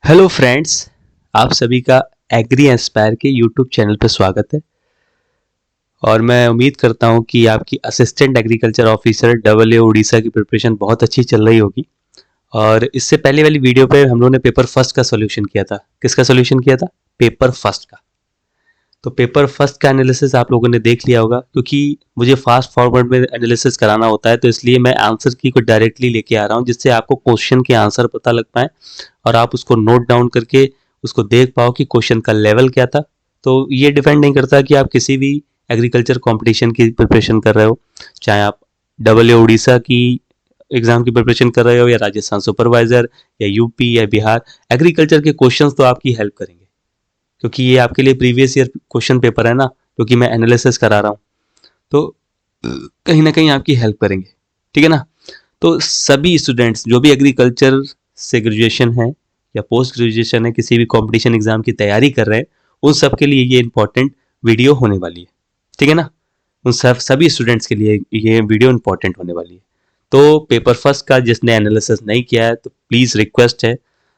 Hello friends, आप सभी का एग्री एस्पायर के यूट्यूब चैनल पर स्वागत है। और मैं उम्मीद करता हूं कि आपकी assistant agriculture officer double A Orissa की प्रिपरेशन बहुत अच्छी चल रही होगी। और इससे पहले वाली वीडियो पे हम लोगों ने पेपर फर्स्ट का सॉल्यूशन किया था। किसका सॉल्यूशन किया था? पेपर फर्स्ट का। तो पेपर फर्स्ट का एनालिसिस आप लोगों ने देख लिया होगा, क्योंकि मुझे फास्ट फॉरवर्ड में एनालिसिस कराना होता है, तो इसलिए मैं आंसर की को डायरेक्टली लेके आ रहा हूँ, जिससे आपको क्वेश्चन के आंसर पता लग पाए और आप उसको नोट डाउन करके उसको देख पाओ कि क्वेश्चन का लेवल क्या था। तो ये डिपेंड नहीं करता कि आप किसी भी एग्रीकल्चर कंपटीशन की प्रिपरेशन कर रहे हो, चाहे आप डबल ए उड़ीसा की एग्जाम की प्रिपरेशन कर रहे हो या राजस्थान सुपरवाइजर या यूपी या बिहार। एग्रीकल्चर के क्वेश्चंस तो आपकी हेल्प करेंगे, क्योंकि ये आपके लिए प्रीवियस ईयर क्वेश्चन पेपर है ना, क्योंकि मैं एनालिसिस करा रहा हूँ। तो कहीं ना कहीं आपकी हेल्प करेंगे, ठीक है ना। तो सभी स्टूडेंट्स जो भी एग्रीकल्चर से ग्रेजुएशन है या पोस्ट ग्रेजुएशन है, किसी भी कंपटीशन एग्जाम की तैयारी कर रहे हैं, उन सब के लिए ये इंपॉर्टेंट वीडियो होने वाली है, ठीक है ना। उन सभी स्टूडेंट्स के लिए ये वीडियो इंपॉर्टेंट होने वाली है। तो पेपर फर्स्ट का जिसने एनालिसिस नहीं किया है, तो प्लीज़ रिक्वेस्ट है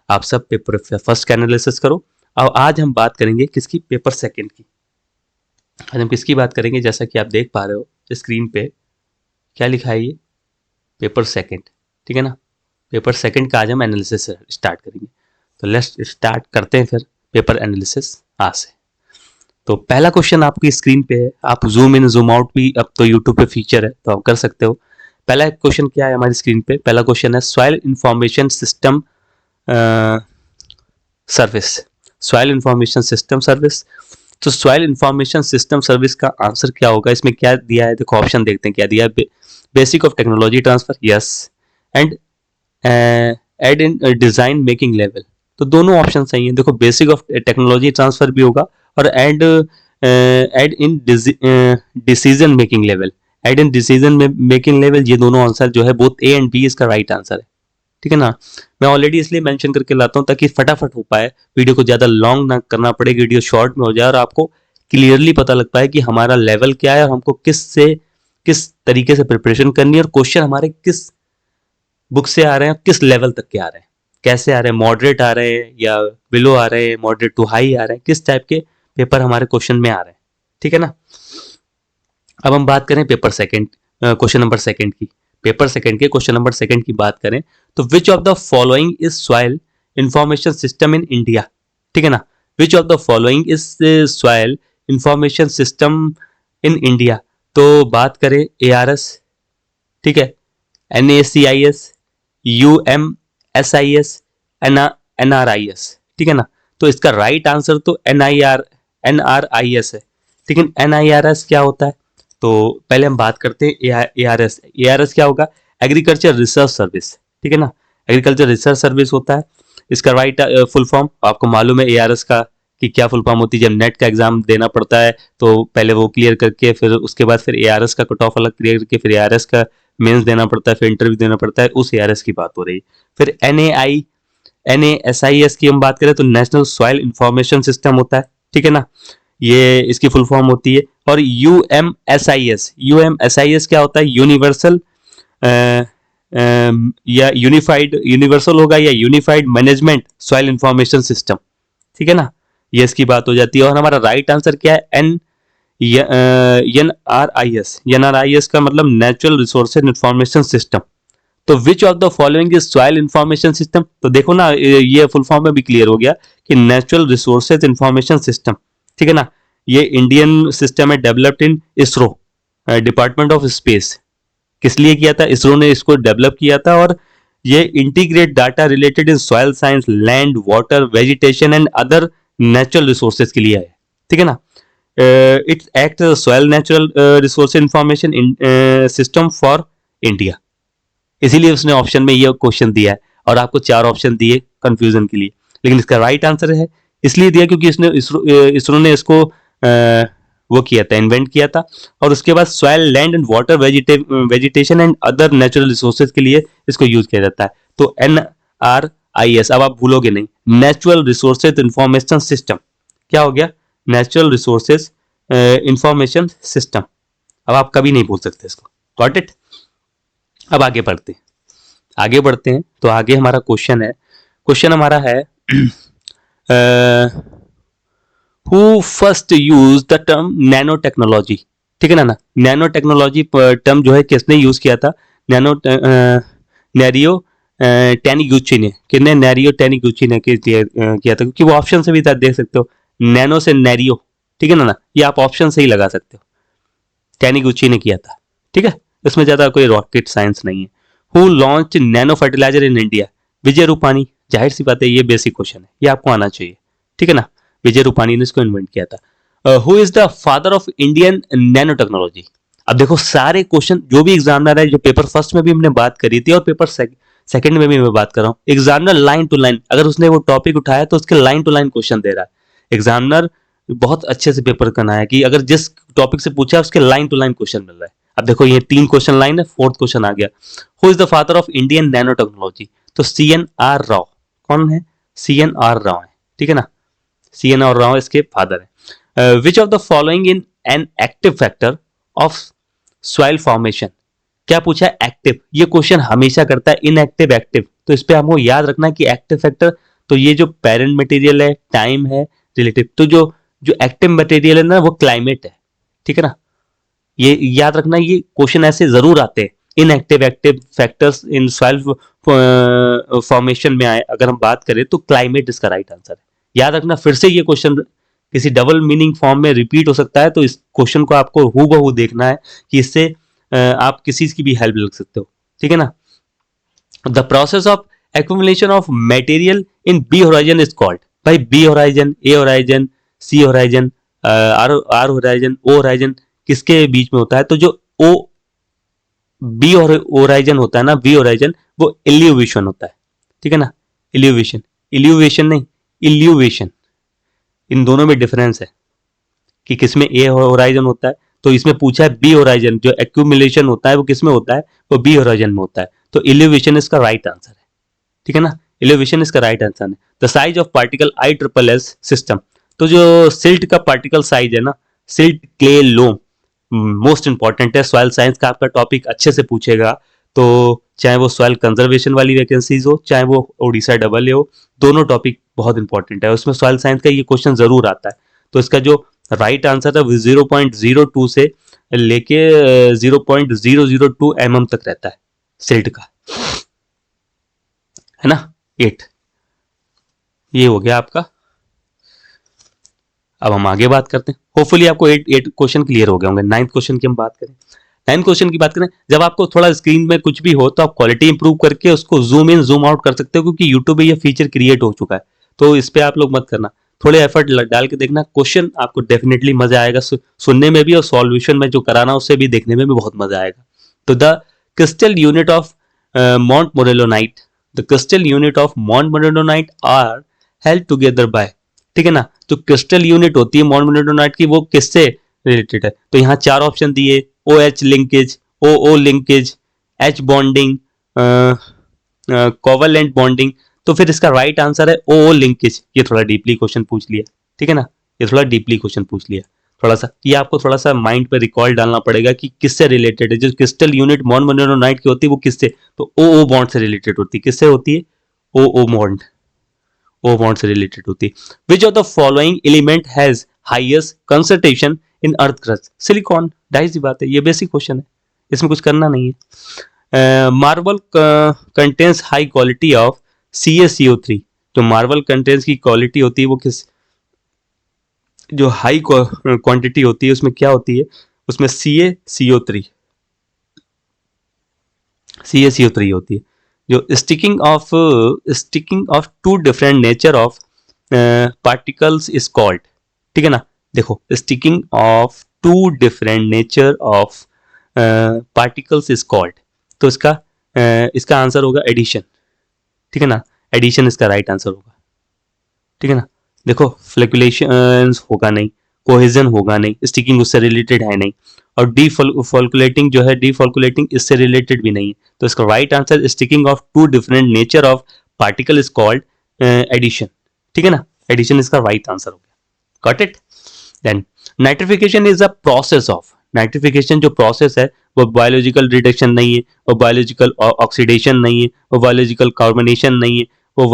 आप सब पेपर फर्स्ट का एनालिसिस करो। अब आज हम बात करेंगे किसकी? पेपर सेकंड की। आज हम किसकी बात करेंगे? जैसा कि आप देख पा रहे हो स्क्रीन पे क्या लिखा है, ये पेपर सेकंड, ठीक है ना। पेपर सेकंड का आज हम एनालिसिस स्टार्ट करेंगे। तो लेट्स स्टार्ट करते हैं फिर पेपर एनालिसिस आज से। तो पहला क्वेश्चन आपकी स्क्रीन पे है। आप जूम इन जूम आउट भी अब तो यूट्यूब पे फीचर है, तो आप कर सकते हो। पहला क्वेश्चन क्या है हमारी स्क्रीन पे? पहला क्वेश्चन है soil information system service. Soil information system service. तो सॉइल इंफॉर्मेशन सिस्टम सर्विस का आंसर क्या होगा? इसमें क्या दिया है? देखो ऑप्शन देखते हैं क्या दिया है। Basic of technology transfer, yes. And aid in design making level. तो दोनों ऑप्शन सही हैं। देखो बेसिक ऑफ टेक्नोलॉजी ट्रांसफर भी होगा और aid in decision making level. Aid in decision making level, ये दोनों आंसर जो है बोथ ए एंड बी इसका राइट आंसर है, ठीक है ना। मैं ऑलरेडी इसलिए मेंशन करके लाता हूं ताकि फटाफट हो पाए, वीडियो को ज्यादा लॉन्ग ना करना पड़े, वीडियो शॉर्ट में हो जाए और आपको क्लियरली पता लग पाए कि हमारा लेवल क्या है और हमको किस तरीके से प्रिपरेशन करनी है और क्वेश्चन हमारे किस बुक से आ रहे हैं, किस लेवल तक के आ रहे हैं, कैसे आ रहे हैं, मॉडरेट आ रहे हैं या बिलो आ रहे हैं, मॉडरेट टू हाई आ रहे हैं, किस टाइप के पेपर हमारे क्वेश्चन में आ रहे हैं, ठीक है ना। अब हम बात करें paper second, question number second की। पेपर सेकंड के क्वेश्चन नंबर सेकंड की बात करें तो which of the following is soil information system in India, ठीक है ना। विच of the following is soil information system in India. तो बात करें ARS, ठीक है, NACIS, UMSIS, NRIS, ठीक है ना। तो इसका राइट आंसर तो NRIS है। लेकिन NIRS क्या होता है? तो पहले हम बात करते हैं ARS। ARS क्या होगा? एग्रीकल्चर रिसर्च सर्विस, ठीक है ना। एग्रीकल्चर रिसर्च सर्विस होता है। इसका राइट फुल फॉर्म आपको मालूम है ARS का कि क्या फुल फॉर्म होती है। जब नेट का एग्जाम देना पड़ता है तो पहले वो क्लियर करके फिर उसके बाद फिर ARS का कट ऑफ अलग क्लियर करके फिर ARS का मेंस देना पड़ता है, फिर इंटरव्यू देना पड़ता है, उस ARS की बात हो रही है। फिर NASIS की हम बात करें तो नेशनल सॉइल इंफॉर्मेशन सिस्टम होता है, ठीक है ना, ये इसकी फुल फॉर्म होती है। और UMSIS क्या होता है? यूनिवर्सल या यूनिवर्सल होगा या unified management soil information system, ठीक है ना। ये इसकी बात हो जाती है। और हमारा राइट आंसर क्या है? NRIS का मतलब नेचुरल रिसोर्सेज इंफॉर्मेशन सिस्टम। तो which of the following is soil information system. तो देखो ना, ये फुल फॉर्म में भी क्लियर हो गया कि नेचुरल रिसोर्सेज इंफॉर्मेशन सिस्टम, ठीक है ना। ये इंडियन सिस्टम है, developed in ISRO, department of space. किस लिए किया था? इसरो ने इसको डेवलप किया था। और ये integrate data related in soil science, land, water, vegetation and other natural resources के लिए है, ठीक है ना। It's act soil natural resource information system for India. इसीलिए उसने ऑप्शन में ये क्वेश्चन दिया है और आपको 4 ऑप्शन दिए कंफ्यूजन के लिए। लेकिन इसका राइट आंसर है इसलिए दिया क्योंकि इसरो ने इसको वो किया था, इन्वेंट किया था। और उसके बाद soil, land and water, vegetation and other natural resources के लिए इसको यूज किया जाता है। तो NRIS, अब आप भूलोगे नहीं, नेचुरल रिसोर्सेज इंफॉर्मेशन सिस्टम क्या हो गया? Natural resources information system. अब आप कभी नहीं भूल सकते इसको। Got it? अब आगे बढ़ते हैं तो आगे हमारा क्वेश्चन है, क्वेश्चन हमारा है who first use the term nano technology, ठीक है ना, नैनो टेक्नोलॉजी टर्म जो है किसने यूज किया था, नैनो नैरियो टेनिगुची ने, किसने, नैरियो टेनिगुची ने किया था, क्योंकि वो ऑप्शन से भी देख सकते हो, नैनो से नैरियो, ठीक है ना, ये आप ऑप्शन से ही लगा सकते हो, टेनिगुची ने किया था, ठीक है, इसमें ज्यादा कोई रॉकेट साइंस नहीं है। Who launch nano fertiliser in India, Vijay Rupani, जाहिर सी बात है ये बेसिक क्वेश्चन है, ये आपको आना चाहिए, ठीक है ना, विजय रूपानी ने इसको इन्वेंट किया था। Who is the father of Indian nano technology. अब देखो सारे क्वेश्चन जो भी एग्जामिनर है, जो पेपर फर्स्ट में भी हमने बात करी थी और पेपर सेकंड में भी मैं बात कर रहा हूँ, एग्जामिनर लाइन टू लाइन, अगर उसने वो टॉपिक उठाया तो उसके लाइन टू लाइन क्वेश्चन दे रहा है। एग्जामिनर बहुत अच्छे से पेपर करना है कि अगर जिस टॉपिक से पूछा है उसके लाइन टू लाइन क्वेश्चन मिल रहा है। अब देखो ये 3 क्वेश्चन लाइन है, 4th क्वेश्चन आ गया, who is the father of Indian nano technology, तो CNR राव, कौन है, CNR राव है, ठीक है ना, CNR राव इसके फादर है। विच of the following in an active factor of soil formation, क्या पूछा है, एक्टिव, ये क्वेश्चन हमेशा करता है इनएक्टिव एक्टिव, तो इस पे हमको याद रखना है कि एक्टिव फैक्टर, तो ये जो पेरेंट मटेरियल है, टाइम है, रिलेटिव, तो जो जो एक्टिव मटेरियल है ना वो क्लाइमेट है, ठीक है ना, ये याद रखना, ये क्वेश्चन ऐसे जरूर आते हैं, inactive active factors in soil formation में आए, अगर हम बात करें तो क्लाइमेट इसका राइट आंसर है। याद रखना, फिर से ये क्वेश्चन किसी डबल मीनिंग फॉर्म में रिपीट हो सकता है, तो इस क्वेश्चन को आपको हूबहू देखना है कि इससे आप किसी की भी हेल्प ले सकते हो, ठीक है ना। The process of accumulation of material in B horizon is called, भाई B horizon, A horizon, C horizon, R horizon, O horizon किसके बीच में होता है, तो जो ओ बी और होराइजन होता है ना, बी होराइजन, वो इल्यूवेशन होता है, ठीक है ना, इल्यूवेशन, इल्यूवेशन नहीं, इल्यूवेशन, इन दोनों में डिफरेंस है कि किसमें ए होराइजन होता है, तो इसमें पूछा है बी होराइजन, जो एक्यूमुलेशन होता है वो किसमें होता है, वो बी होराइजन में होता है, तो इल्यूवेशन इसका राइट आंसर है, ठीक है ना, इल्यूवेशन इसका राइट आंसर है। The size of particle ISSS system, तो जो सिल्ट का पार्टिकल साइज है ना, सिल्ट, क्ले, लोम, मोस्ट इंपॉर्टेंट है, सॉइल साइंस का आपका टॉपिक अच्छे से पूछेगा, तो चाहे वो सॉइल कंजर्वेशन वाली वैकेंसीज हो, चाहे वो ओडिशा AA हो, दोनों टॉपिक बहुत इंपॉर्टेंट है, उसमें सॉइल साइंस का ये क्वेश्चन जरूर आता है, तो इसका जो राइट आंसर है वो 0.02 से लेके 0.002 mm तक रहता है सिल्ट का, है ना, 8, ये हो गया आपका। अब हम आगे बात करते हैं, होपफुली आपको 8 क्वेश्चन क्लियर हो गए होंगे। 9th क्वेश्चन की हम बात करें, 9th क्वेश्चन की बात करें, जब आपको थोड़ा स्क्रीन में कुछ भी हो तो आप क्वालिटी इंप्रूव करके उसको जूम इन जूम आउट कर सकते हो, क्योंकि यूट्यूब में ये फीचर क्रिएट हो चुका है, तो इस पे आप लोग मत करना, थोड़े एफर्ट डाल के देखना, क्वेश्चन आपको डेफिनेटली मजा आएगा सुनने में भी, और सॉल्यूशन में जो कराना उससे भी देखने में भी बहुत मजा आएगा। तो the crystal unit of montmorillonite, the crystal unit of montmorillonite are held together by, ठीक है ना, तो क्रिस्टल यूनिट होती है माउंट मोरेलोनाइट की, वो किससे रिलेटेड है, तो यहाँ 4 ऑप्शन दिए, OH linkage, OO linkage, H bonding, covalent bonding, तो फिर इसका राइट आंसर है OO लिंकेज। ये थोड़ा डीपली क्वेश्चन पूछ लिया, ठीक है ना, ये थोड़ा डीपली क्वेश्चन पूछ लिया, थोड़ा सा ये आपको थोड़ा सा माइंड पे रिकॉल डालना पड़ेगा कि किससे रिलेटेड है, जो क्रिस्टल यूनिट माउंट मोरेलोनाइट की होती है वो किससे, तो OO बॉन्ड से रिलेटेड होती है, किससे होती है, OO बॉन्ड, ओ बॉन्ड से रिलेटेड होती है। विच of the following element has highest concentration in earth crust, silicon, जाहिर सी बात है, ये बेसिक क्वेश्चन है, इसमें कुछ करना नहीं है। Marble contains high quality of CaCO3, जो मार्बल कंटेन्स की क्वालिटी होती है वो किस, जो हाई क्वांटिटी होती है उसमें क्या होती है, उसमें CaCO3 होती है, जो sticking of 2 different nature of particles is called, ठीक है ना, देखो sticking of 2 different nature of particles is called, तो इसका आंसर होगा एडिशन, ठीक है ना, एडिशन इसका राइट आंसर होगा, ठीक है ना, देखो फ्लैकुलेशन होगा नहीं, कोहेजन होगा नहीं, स्टिकिंग उससे रिलेटेड है नहीं, और डीफॉल्कुलेटिंग जो है, डीफॉल्कुलेटिंग इससे रिलेटेड भी नहीं है, तो इसका right answer sticking of 2 different nature of particle is called addition, ठीक है ना, एडिशन इसका राइट आंसर हो गया, got it. Then nitrification is a process of, nitrification जो प्रोसेस है वो बायोलॉजिकल रिडक्शन नहीं है, वो बायोलॉजिकल ऑक्सीडेशन नहीं है, वो बायोलॉजिकल कार्बोनेशन नहीं है, वो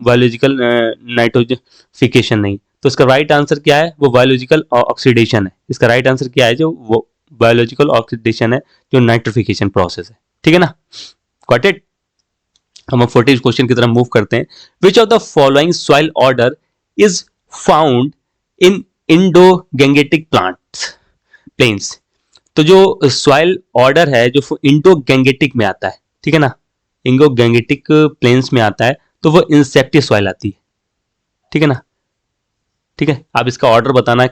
बायोलॉजिकल नाइट्रोजिफिकेशन नहीं। तो इसका राइट आंसर क्या है? वो बायोलॉजिकल ऑक्सीडेशन है। इसका राइट आंसर क्या है? जो वो बायोलॉजिकल ऑक्सीडेशन है, जो नाइट्रिफिकेशन प्रोसेस है। ठीक है ना, गॉट इट। हम 40 क्वेश्चन की तरफ मूव करते हैं। Which of the following soil order is found in Indo Gangetic plants plains? तो जो सॉइल ऑर्डर है जो इंडो गैंगेटिक में आता है, ठीक है ना, इंडो गैंगेटिक प्लेन्स में आता है, तो वो इंसेक्टिव सॉइल आती है। ठीक है ना, ठीक है। आप इसका ऑर्डर बताना,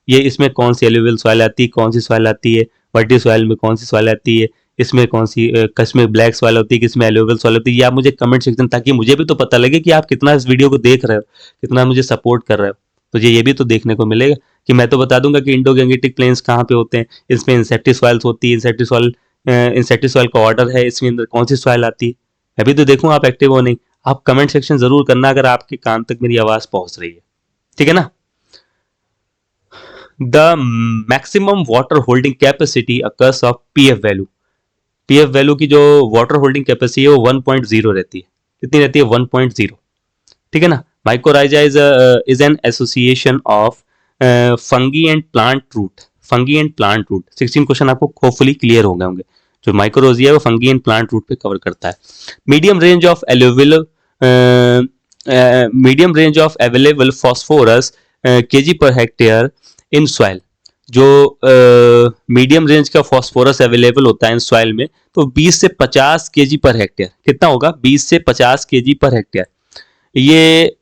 ये इसमें कौन सी एलुवियल सॉइल आती है, कौन सी सॉइल आती है, वर्टी सॉइल में कौन सी सॉइल आती है, इसमें कौन सी किसमें ब्लैक सॉइल होती है, किसमें एलुवियल सॉइल होती है। ये आप मुझे कमेंट सेक्शन, ताकि मुझे भी तो पता लगे कि आप कितना इस वीडियो को देख रहे हो, कितना मुझे सपोर्ट कर रहे हो। तो ये भी तो देखने को मिलेगा कि मैं तो बता दूंगा कि इंडो गैंगेटिक प्लेन्स कहाँ पे होते हैं, इसमें इंसेक्टिव सॉइल्स होती है, इंसेक्टिव सॉइल का ऑर्डर है, इसके अंदर कौन सी सॉइल आती है। मैं भी तो देखूँ आप एक्टिव हो नहीं। आप कमेंट सेक्शन जरूर करना अगर आपके कान तक मेरी आवाज पहुंच रही है, ठीक है ना। The maximum water holding capacity occurs of pF value. pF value की जो वाटर होल्डिंग कैपेसिटी है वो 1.0 रहती है। कितनी रहती है? 1.0। ठीक है ना। Mycorrhiza is an association of fungi and plant root. Fungi and plant root 16 question आपको होपफुली क्लियर हो गए होंगे। जो माइकोरोजिया है वो फंगी एंड प्लांट रूट पे कवर करता है। Medium range of available phosphorus kg per hectare in soil. जो मीडियम रेंज का फॉस्फोरस अवेलेबल होता है इन सॉइल में, तो 20 से 50 केजी पर हेक्टेयर। कितना होगा? 20 से 50 केजी पर हेक्टेयर। ये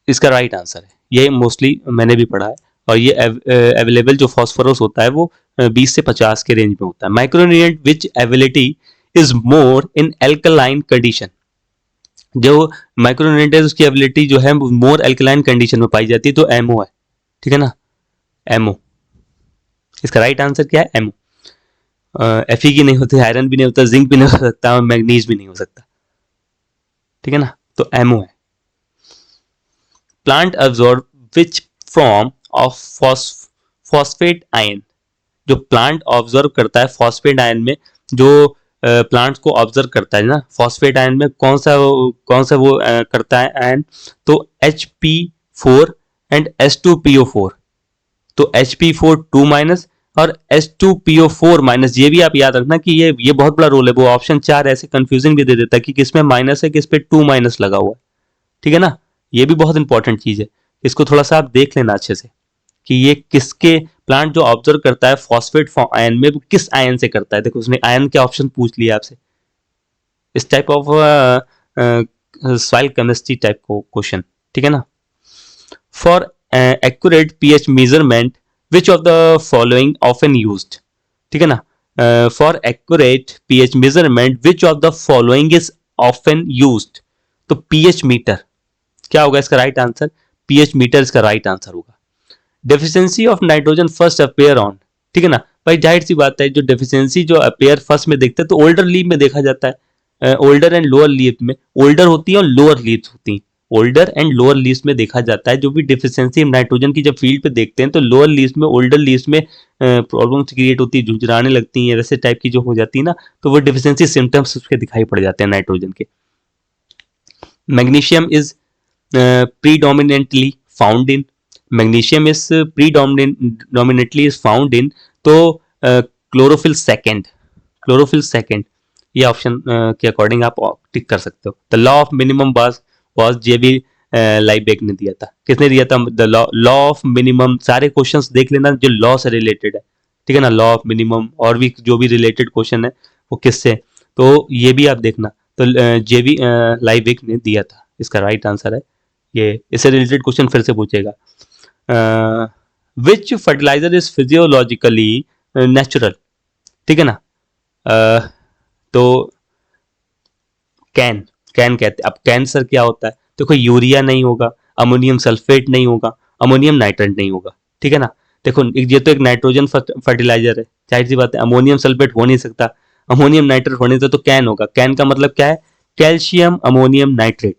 इसका राइट आंसर है। ये मोस्टली मैंने भी पढ़ा है। और ये अवेलेबल जो फॉस्फोरस होता है वो 20 से 50 के रेंज में होता है। Micronutrient which availability is more in alkaline condition. जो माइक्रोन्यूट्रिएंट है उसकी एबिलिटी जो है मोर एल्कलाइन कंडीशन में पाई जाती है, तो एमओ है। ठीक है ना, एमओ। इसका राइट आंसर क्या है? एमओ। एफई की नहीं होती, आयरन भी नहीं होता, जिंक भी नहीं हो सकता, मैग्नीज भी नहीं हो सकता। ठीक है ना, तो एमओ है। Plant absorb which form of phosphate ion. जो प्लांट ऑब्जर्व करता है फॉस्फेट आयन में, जो प्लांट्स को ऑब्जर्व करता है ना, फॉस्फेट आयन में कौन सा वो करता है आयन? तो Hp4 एंड H2PO4। तो Hp4 2- और H2PO4-। ये भी आप याद रखना कि ये बहुत बड़ा रोल है। वो ऑप्शन 4 ऐसे कंफ्यूजिंग भी दे देता है कि किसमें माइनस है, किस पे 2- लगा हुआ है। ठीक है ना, ये भी बहुत इंपॉर्टेंट चीज है। इसको थोड़ा सा आप देख लेना अच्छे से कि ये किसके प्लांट जो ऑब्जर्व करता है फॉस्फेट आयन में, वो किस आयन से करता है। देखो उसने आयन के ऑप्शन पूछ लिया आपसे। इस type of soil chemistry type को क्वेश्चन। ठीक है ना। For accurate pH measurement which of the following often used. ठीक है ना, for accurate pH measurement which of the following is often used. तो पीएच मीटर क्या होगा इसका राइट आंसर? पीएच मीटर इसका राइट आंसर होगा। Deficiency of nitrogen first appear on. ठीक है ना भाई, जाहिर सी बात है, जो डेफिशिएंसी जो अपेयर फर्स्ट में देखते हैं तो ओल्डर लीफ में देखा जाता है। ओल्डर एंड लोअर लीफ में, ओल्डर होती है और लोअर लीव्स होती हैं। ओल्डर एंड लोअर लीव्स में देखा जाता है। जो भी डेफिशिएंसी नाइट्रोजन की जब फील्ड पे देखते हैं तो लोअर लीव्स में, ओल्डर लीव्स में प्रॉब्लम्स क्रिएट होती है, झुंझुराने लगती हैं, वैसे टाइप की जो हो जाती है ना, तो वो डेफिशिएंसी सिम्टम्स उसके दिखाई पड़ जाते हैं नाइट्रोजन के। Magnesium is predominantly found in। Magnesium is predominantly is found in। तो क्लोरोफिल सेकेंड, क्लोरोफिल सेकेंड, ये ऑप्शन के अकॉर्डिंग आप टिक कर सकते हो। The law of minimum was J B Liebig ने दिया था। किसने दिया था? The law of minimum. सारे क्वेश्चंस देख लेना जो लॉ से रिलेटेड है। ठीक है ना, लॉ ऑफ मिनिमम और भी जो भी रिलेटेड क्वेश्चन है वो किससे, तो ये भी आप देखना। तो जेबी लाइबेक ने दिया था, इसका राइट आंसर है ये। इससे रिलेटेड क्वेश्चन फिर से पूछेगा। विच फर्टिलाइजर इज फिजियोलॉजिकली नेचुरल। ठीक है ना, तो कैन कहते हैं। अब कैंसर क्या होता है? देखो यूरिया नहीं होगा, अमोनियम सल्फेट नहीं होगा, अमोनियम नाइट्रेट नहीं होगा। ठीक है ना, देखो ये तो एक नाइट्रोजन फर्टिलाइजर है, जाहिर सी बात है अमोनियम सल्फेट हो नहीं सकता, अमोनियम नाइट्रेट होने से तो कैन होगा। कैन का मतलब क्या है? Calcium ammonium nitrate.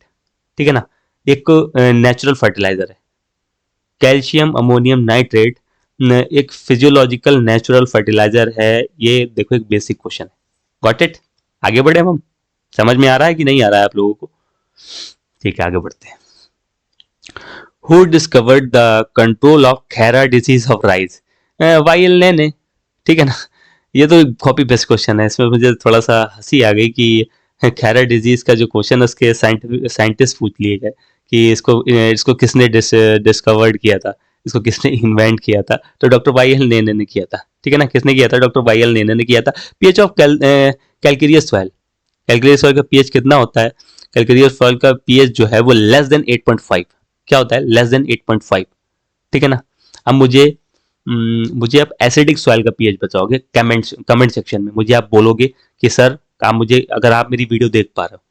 ठीक है ना, एक नेचुरल फर्टिलाइजर है। कैल्शियम अमोनियम नाइट्रेट एक फिजियोलॉजिकल नेचुरल फर्टिलाइजर है। ये देखो एक बेसिक क्वेश्चन है। Got it. आगे बढ़े हम। समझ में आ रहा है कि नहीं आ रहा है आप लोगों को? ठीक है, आगे बढ़ते हैं। Who discovered the control of khaira disease of rice? Y Nene, ठीक है ना। ये तो कॉपी पेस्ट क्वेश्चन है, इसमें मुझे थोड़ा सा हंसी आ गई कि खैरा डिजीज का जो क्वेश्चन है उसके साइंटिस्ट पूछ लिए गए कि इसको किसने डिस्कवर्ड किया था, इसको किसने इन्वेंट किया था, तो डॉक्टर वाई एल नेने ने किया था, ठीक है ना। किसने किया था? डॉक्टर वाई एल नेने ने किया था। PH of calcareous soil, calcareous soil का पीएच कितना होता है? कैलकेरियस सॉइल का पीएच जो है वो लेस देन 8.5। क्या होता है? लेस देन 8.5, ठीक है ना। अब मुझे आप एसिडिक सॉइल का पीएच बताओगे कमेंट सेक्शन में। मुझे आप बोलोगे कि सर आप मुझे, अगर आप मेरी वीडियो देख पा रहे हो,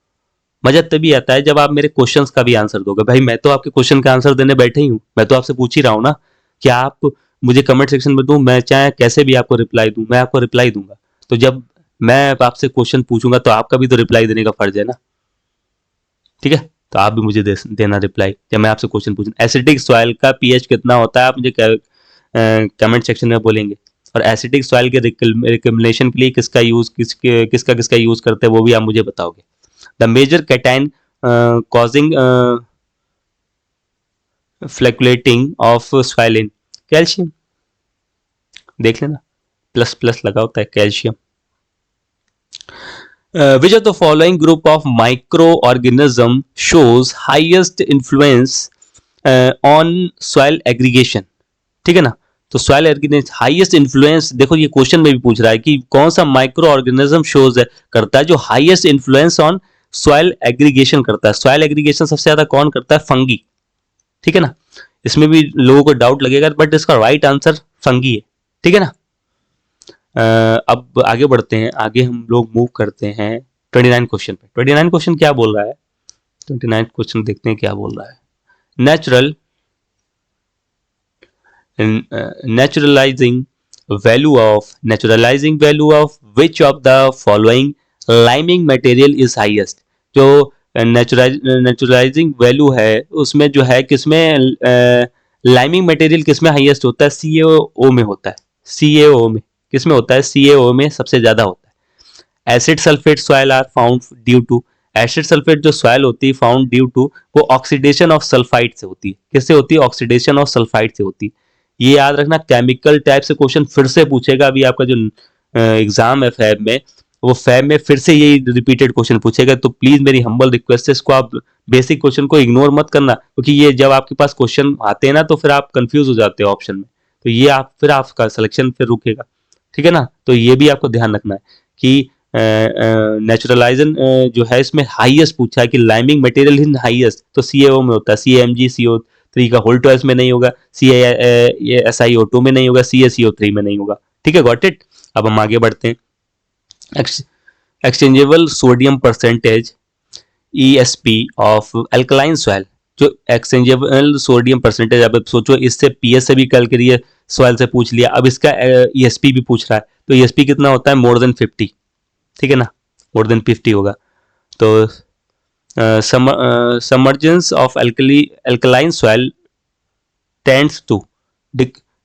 मजा तभी आता है जब आप मेरे क्वेश्चंस का भी आंसर दोगे। भाई मैं तो आपके क्वेश्चन का आंसर देने बैठे ही हूँ, मैं तो आपसे पूछ ही रहा हूँ ना कि आप मुझे कमेंट सेक्शन में दूं, मैं चाहे कैसे भी आपको रिप्लाई दूं, मैं आपको रिप्लाई दूंगा। तो जब मैं आपसे क्वेश्चन पूछूंगा तो आपका भी तो रिप्लाई देने का फर्ज है ना, ठीक है। तो आप भी मुझे देना रिप्लाई जब मैं आपसे क्वेश्चन पूछूं। एसिडिक सॉइल का पीएच कितना होता है आप मुझे कमेंट सेक्शन में बोलेंगे। और एसिडिक सॉइल के रिकमेंडेशन के लिए किसका यूज करते हैं वो भी आप मुझे बताओगे। The major cation causing flocculating of soil in calcium, देख लेना, प्लस प्लस लगा होता है calcium. Which of the following group of microorganism shows highest influence on soil aggregation? ठीक है ना। तो सॉइल एग्रीगेशन हाईएस्ट इन्फ्लुएंस, देखो ये क्वेश्चन में भी पूछ रहा है कि कौन सा माइक्रो ऑर्गेनिज्म शोज करता है जो highest influence on soil aggregation करता है। सॉइल एग्रीगेशन सबसे ज्यादा कौन करता है? फंगी, ठीक है ना। इसमें भी लोगों को डाउट लगेगा बट इसका राइट आंसर फंगी है, ठीक है ना। अब आगे बढ़ते हैं, आगे हम लोग मूव करते हैं 29 क्वेश्चन पे। 29 क्वेश्चन क्या बोल रहा है? 29 क्वेश्चन देखते हैं क्या बोल रहा है। naturalizing value of which of the following liming material is highest? जो नेचुरलाइजिंग वैल्यू है उसमें जो है किसमें लाइमिंग मटेरियल किसमें हाईएस्ट होता है? CaO में होता है। CaO में किसमें होता है? CaO में सबसे ज्यादा होता है। Acid sulphate soil are found due to, acid sulphate जो सॉइल होती है फाउंड ड्यू टू, वो ऑक्सीडेशन ऑफ सल्फाइड से होती है। किससे होती है? ऑक्सीडेशन ऑफ सल्फाइड से होती है। ये याद रखना, केमिकल टाइप से क्वेश्चन फिर से पूछेगा। अभी आपका जो एग्जाम है फैब में, वो फैब में फिर से यही रिपीटेड क्वेश्चन पूछेगा। तो प्लीज मेरी हम्बल रिक्वेस्ट है, इसको आप बेसिक क्वेश्चन को इग्नोर मत करना, क्योंकि ये जब आपके पास क्वेश्चन आते हैं ना तो फिर आप कंफ्यूज हो जाते हो ऑप्शन में, तो ये आप फिर आपका सिलेक्शन फिर रुकेगा, ठीक है ना। तो ये भी आपको ध्यान रखना है कि नेचुरलाइजन जो है इसमें हाईएस्ट पूछा है कि लाइमिंग मटेरियल इन हाईएस्ट, तो CaO में होता है। CaMgCO3 का होल टॉयस में नहीं होगा, CaSiO2 में नहीं होगा, CaCO3 में नहीं होगा, ठीक है। Got it. अब हम आगे बढ़ते हैं। Exchangeable sodium percentage ESP of alkaline soil, जो एक्सचेंजेबल सोडियम परसेंटेज, अब सोचो इससे PS से भी कैलकुलेट सॉइल से पूछ लिया, अब इसका ESP भी पूछ रहा है, तो ESP कितना होता है? मोर देन 50, ठीक है ना, मोर देन 50 होगा। तो submergence of alkaline soil tends to,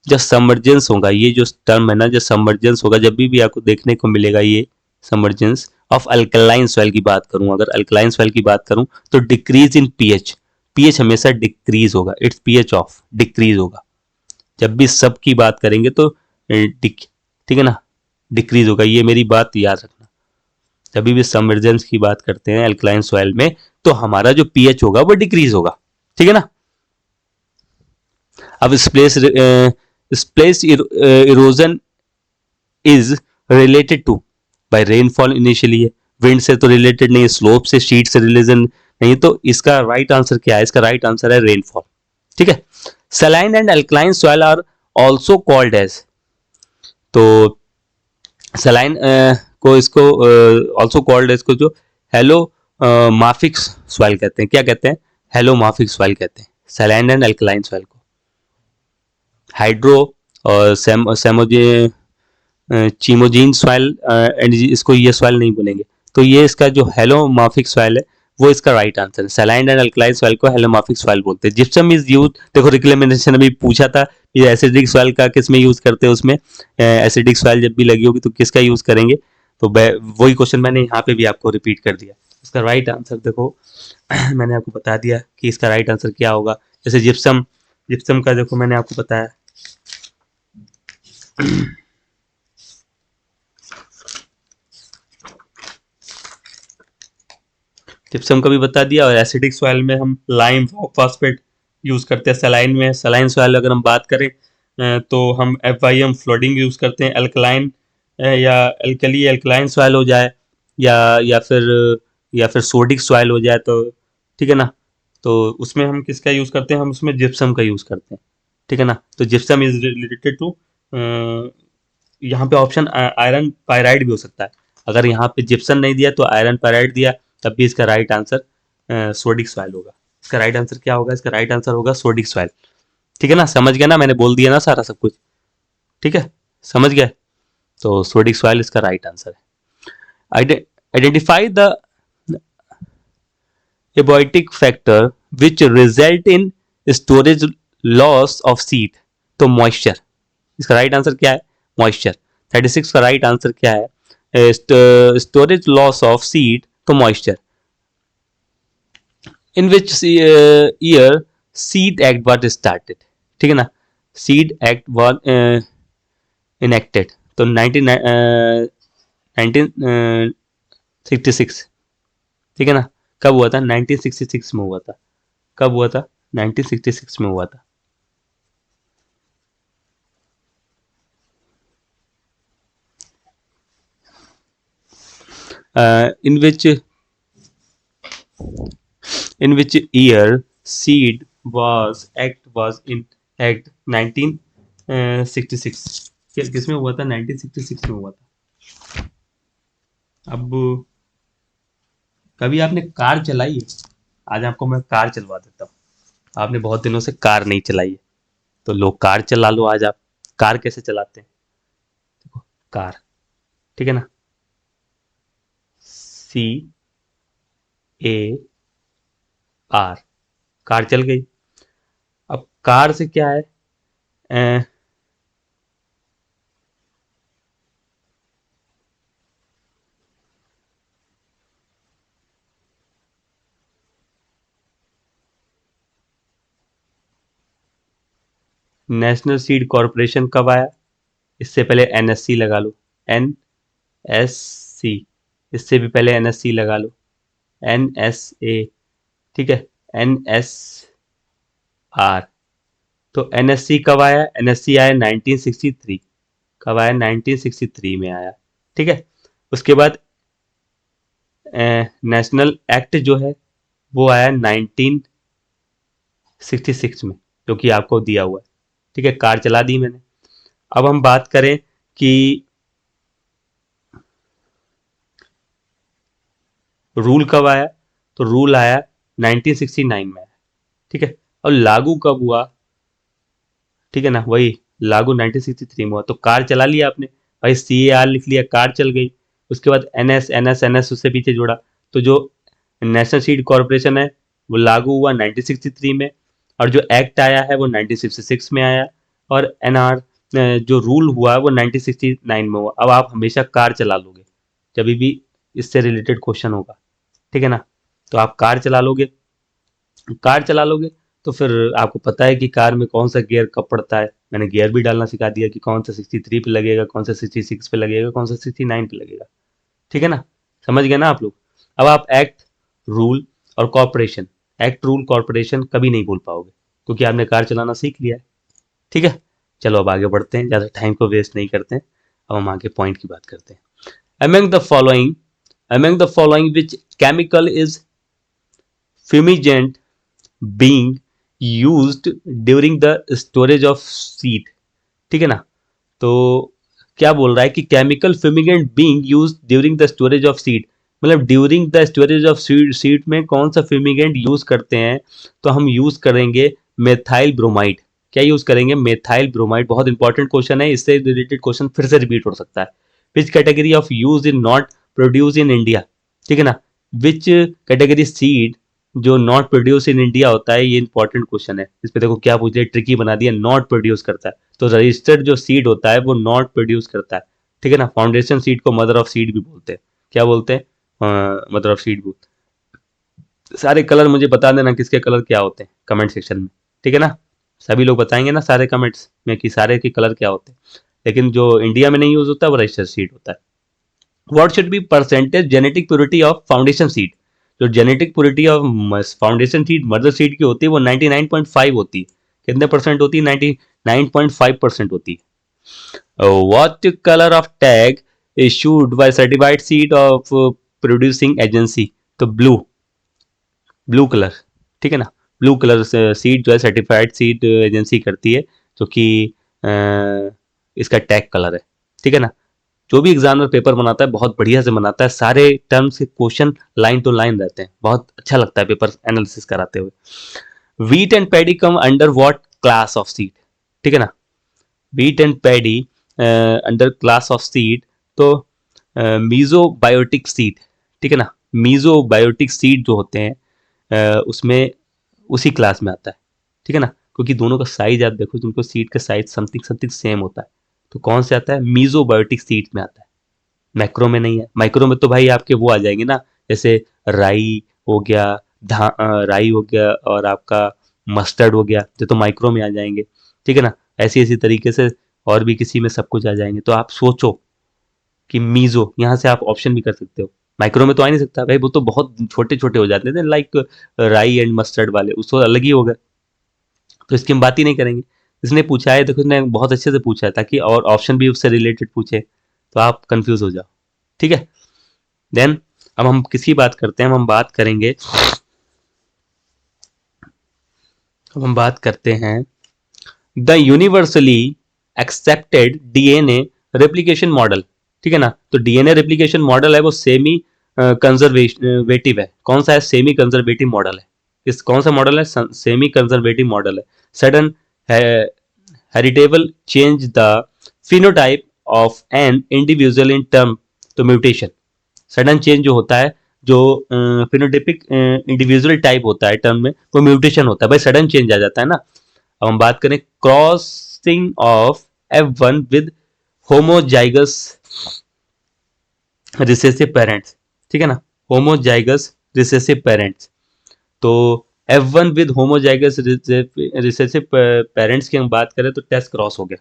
जब सबमर्जेंस होगा, ये जो टर्म है ना, जब सबमर्जेंस होगा, जब भी आपको देखने को मिलेगा ये सबमर्जेंस ऑफ अल्कलाइन सॉइल की बात करूं, अगर अल्कलाइन सॉइल की बात करूं तो डिक्रीज इन पीएच, पीएच हमेशा डिक्रीज होगा, इट्स पीएच ऑफ डिक्रीज होगा। जब भी सब की बात करेंगे तो ठीक है ना, डिक्रीज होगा, ये मेरी बात याद रखना। जब भी सबमर्जेंस की बात करते हैं अल्कलाइन सॉइल में तो हमारा जो पीएच होगा वो डिक्रीज होगा, ठीक है ना। अब splash erosion is related to by rainfall initially है, विंड से तो रिलेटेड नहीं है, स्लोप से, शीट से रिलेशन नहीं, तो इसका राइट आंसर क्या है? इसका राइट आंसर है रेनफॉल, ठीक है। Saline and alkaline soil are also called as, तो सलाइन को इसको ऑल्सो कॉल्ड एज को जो हेलो माफिक सॉइल कहते हैं। क्या कहते हैं? हेलो माफिक सॉइल कहते हैं सलाइन एंड अल्कलाइन सॉइल को। हाइड्रो और चीमोजीन सॉइल एंड इसको ये सॉइल नहीं बोलेंगे, तो ये इसका जो हेलोमार्फिक सॉइल है वो इसका राइट आंसर है। सलाइन एंड अल्कलाइन सॉइल को हेलोमार्फिक सॉइल बोलते हैं। जिप्सम इज यूज, देखो रिकमेंडेशन अभी पूछा था ये एसिडिक सॉइल का किस में यूज करते हैं, उसमें एसिडिक सॉइल जब भी लगी होगी तो किसका यूज करेंगे, तो वही क्वेश्चन मैंने यहाँ पे भी आपको रिपीट कर दिया। इसका राइट आंसर देखो मैंने आपको बता दिया कि इसका राइट आंसर क्या होगा। जैसे जिप्सम, जिप्सम का देखो मैंने आपको बताया जिप्सम का भी बता दिया। और एसिडिक सॉइल में हम लाइम, रॉक फॉस्फेट यूज करते हैं। सलाइन में, सलाइन सॉइल अगर हम बात करें तो हम FYM फ्लोडिंग यूज करते हैं। एल्कलाइन या एल्कली एल्कलाइन सॉइल हो जाए या या फिर या फिर सोडिक सॉइल हो जाए तो ठीक है ना, तो उसमें हम किसका यूज करते हैं, हम उसमें जिप्सम का यूज करते हैं। ठीक है ना, तो जिप्सम इज रिलेटेड टू, यहाँ पे ऑप्शन आयरन पायराइड भी हो सकता है। अगर यहाँ पे जिप्सम नहीं दिया तो आयरन पायराइड दिया, तब भी इसका राइट आंसर सोडिक सॉइल होगा। इसका राइट आंसर क्या होगा, इसका राइट आंसर होगा सोडिक सॉइल। ठीक है ना, समझ गया ना, मैंने बोल दिया ना सारा सब कुछ। ठीक है, समझ गया, तो सोडिक सॉइल इसका राइट आंसर है। Identify the abiotic factor which result in storage loss of seed, तो मॉइस्चर। इसका राइट आंसर क्या है, मॉइस्चर। 36 का राइट आंसर क्या है, स्टोरेज लॉस ऑफ सीड, तो moisture. In which year seed act was started, ठीक है ना, सीड एक्ट वॉज इनेक्टेड, तो 1966, ठीक है ना। कब हुआ था, 1966 में हुआ था। कब हुआ था, 1966 में हुआ था। In which year seed was in act 1966, किसमें हुआ था, 1966 में हुआ था। अब कभी आपने कार चलाई है, आज आपको मैं कार चलवा देता हूँ। आपने बहुत दिनों से कार नहीं चलाई है, तो लोग कार चला लो आज। आप कार कैसे चलाते हैं, देखो कार, ठीक है ना, CAR, कार चल गई। अब कार से क्या है, नेशनल सीड कॉरपोरेशन कब आया, इससे पहले NSC लगा लो, NSC, इससे भी पहले NSC लगा लो, NSA, ठीक है, NSR। तो NSC कब आया, NSC आया 1963, कब आया, 1963 में आया, ठीक है। उसके बाद नेशनल एक्ट जो है वो आया 1966 में, जो कि आपको दिया हुआ है, ठीक है। कार चला दी मैंने। अब हम बात करें कि रूल कब आया, तो रूल आया 1969 में आया, ठीक है। और लागू कब हुआ, ठीक है ना, वही लागू 1963 में हुआ। तो कार चला लिया आपने भाई, CAR लिख लिया, कार चल गई। उसके बाद NS उससे पीछे जोड़ा, तो जो नेशनल सीड कॉरपोरेशन है वो लागू हुआ 1963 में, और जो एक्ट आया है वो 1966 में आया, और NR जो रूल हुआ वो 1969 में हुआ। अब आप हमेशा कार चला लोगे जब भी इससे रिलेटेड क्वेश्चन होगा, ठीक है ना, तो आप कार चला लोगे। कार चला लोगे तो फिर आपको पता है कि कार में कौन सा गियर कब पड़ता है। मैंने गियर भी डालना सिखा दिया कि कौन सा 63 पे लगेगा, कौन सा 66 पे लगेगा, कौन सा 69 पे लगेगा, ठीक है ना, समझ गए ना आप लोग। अब आप एक्ट, रूल और कॉर्पोरेशन, एक्ट रूल कॉर्पोरेशन कभी नहीं भूल पाओगे, क्योंकि आपने कार चलाना सीख लिया है, ठीक है। चलो अब आगे बढ़ते हैं, ज़्यादा टाइम को वेस्ट नहीं करते हैं, अब हम आगे पॉइंट की बात करते हैं। among the following among the following which chemical is fumigant being used during the storage of seed, ठीक है ना। तो क्या बोल रहा है कि chemical fumigant being used during the storage of seed, मतलब during the storage of seed में कौन सा फ्यूमिगेंट यूज करते हैं, तो हम यूज करेंगे मेथाइल ब्रोमाइड। क्या यूज करेंगे, मेथाइल ब्रोमाइड। बहुत इंपॉर्टेंट क्वेश्चन है, इससे रिलेटेड क्वेश्चन फिर से रिपीट हो सकता है। Which category of use in not produce in India, ठीक है ना, विच कैटेगरी सीड जो नॉट प्रोड्यूस इन इंडिया होता है, ये इंपॉर्टेंट क्वेश्चन है। इस पे देखो क्या पूछ लिया, ट्रिकी बना दिया, नॉट प्रोड्यूस करता है, तो रजिस्टर्ड जो सीड होता है वो नॉट प्रोड्यूस करता है, ठीक है ना। फाउंडेशन सीड को मदर ऑफ सीड भी बोलते हैं, क्या बोलते हैं, मदर ऑफ सीड बोलते हैं। सारे कलर मुझे बता देना किसके कलर क्या होते हैं कमेंट सेक्शन में, ठीक है ना। सभी लोग बताएंगे ना सारे कमेंट्स में कि सारे के कलर क्या होते हैं, लेकिन जो इंडिया में नहीं यूज होता है वो रजिस्टर्ड सीड होता है। What should be percentage genetic purity of foundation seed? जो genetic purity of foundation seed mother seed की होती है वो 99.5 होती है। कितने परसेंट होती है? 99.5% होती है। What colour of tag issued by certified seed of producing agency? तो ब्लू कलर, ठीक है ना। ब्लू कलर सीड जो है सर्टिफाइड सीड एजेंसी करती है, जो कि इसका टैग कलर है, ठीक है ना। जो भी एग्जामिनर पेपर बनाता है बहुत बढ़िया से बनाता है, सारे टर्म्स के क्वेश्चन लाइन टू लाइन रहते हैं, बहुत अच्छा लगता है पेपर एनालिसिस कराते हुए। Wheat and paddy come under what class of seed? ठीक है ना, wheat and paddy under class of seed, तो मीजोबायोटिक सीड, ठीक है ना। मीजोबायोटिक सीड जो होते हैं उसमें उसी क्लास में आता है, ठीक है ना, क्योंकि दोनों का साइज आप देखो, जिनको सीड का साइज समथिंग समथिंग सेम होता है, तो कौन से आता है? मीजोबायोटिक सीड में आता है, मैक्रो में नहीं है। माइक्रो में तो भाई आपके वो आ जाएंगे ना, जैसे राई हो गया, राई हो गया और आपका मस्टर्ड हो गया, ये तो माइक्रो में आ जाएंगे, ठीक है ना। ऐसी ऐसी तरीके से और भी किसी में सब कुछ आ जाएंगे। तो आप सोचो कि मीजो, यहाँ से आप ऑप्शन भी कर सकते हो। माइक्रो में तो आ नहीं सकता भाई, वो तो बहुत छोटे छोटे हो जाते थे, लाइक राई एंड मस्टर्ड वाले, उसको अलग ही हो गए, तो इसकी हम बात ही नहीं करेंगे। इसने पूछा है, देखो इसने बहुत अच्छे से पूछा है ताकि और ऑप्शन भी उससे रिलेटेड पूछे, तो आप कंफ्यूज हो जाओ, ठीक है। देन अब हम किसकी बात करते हैं? हम बात करेंगे, अब हम बात करते हैं the universally accepted DNA replication model, ठीक है ना। तो डीएनए रेप्लिकेशन मॉडल है वो सेमी कंजर्वेटिव है। कौन सा है? सेमी कंजर्वेटिव मॉडल है। इस कौन सा मॉडल है? सेमी कंजर्वेटिव मॉडल है। Sudden heritable change the phenotype of an individual in term, तो म्यूटेशन, सडन चेंज जो होता है, जो फिनोटाइपिक इंडिविजुअल टाइप होता है टर्म में, वो म्यूटेशन होता है भाई, सडन चेंज आ जाता है ना। अब हम बात करें crossing of F1 with homozygous recessive parents, ठीक है ना, होमोजाइगस रिसेसिव पेरेंट्स। तो F1 with homozygous recessive parents की हम बात करें तो टेस्ट क्रॉस हो गया,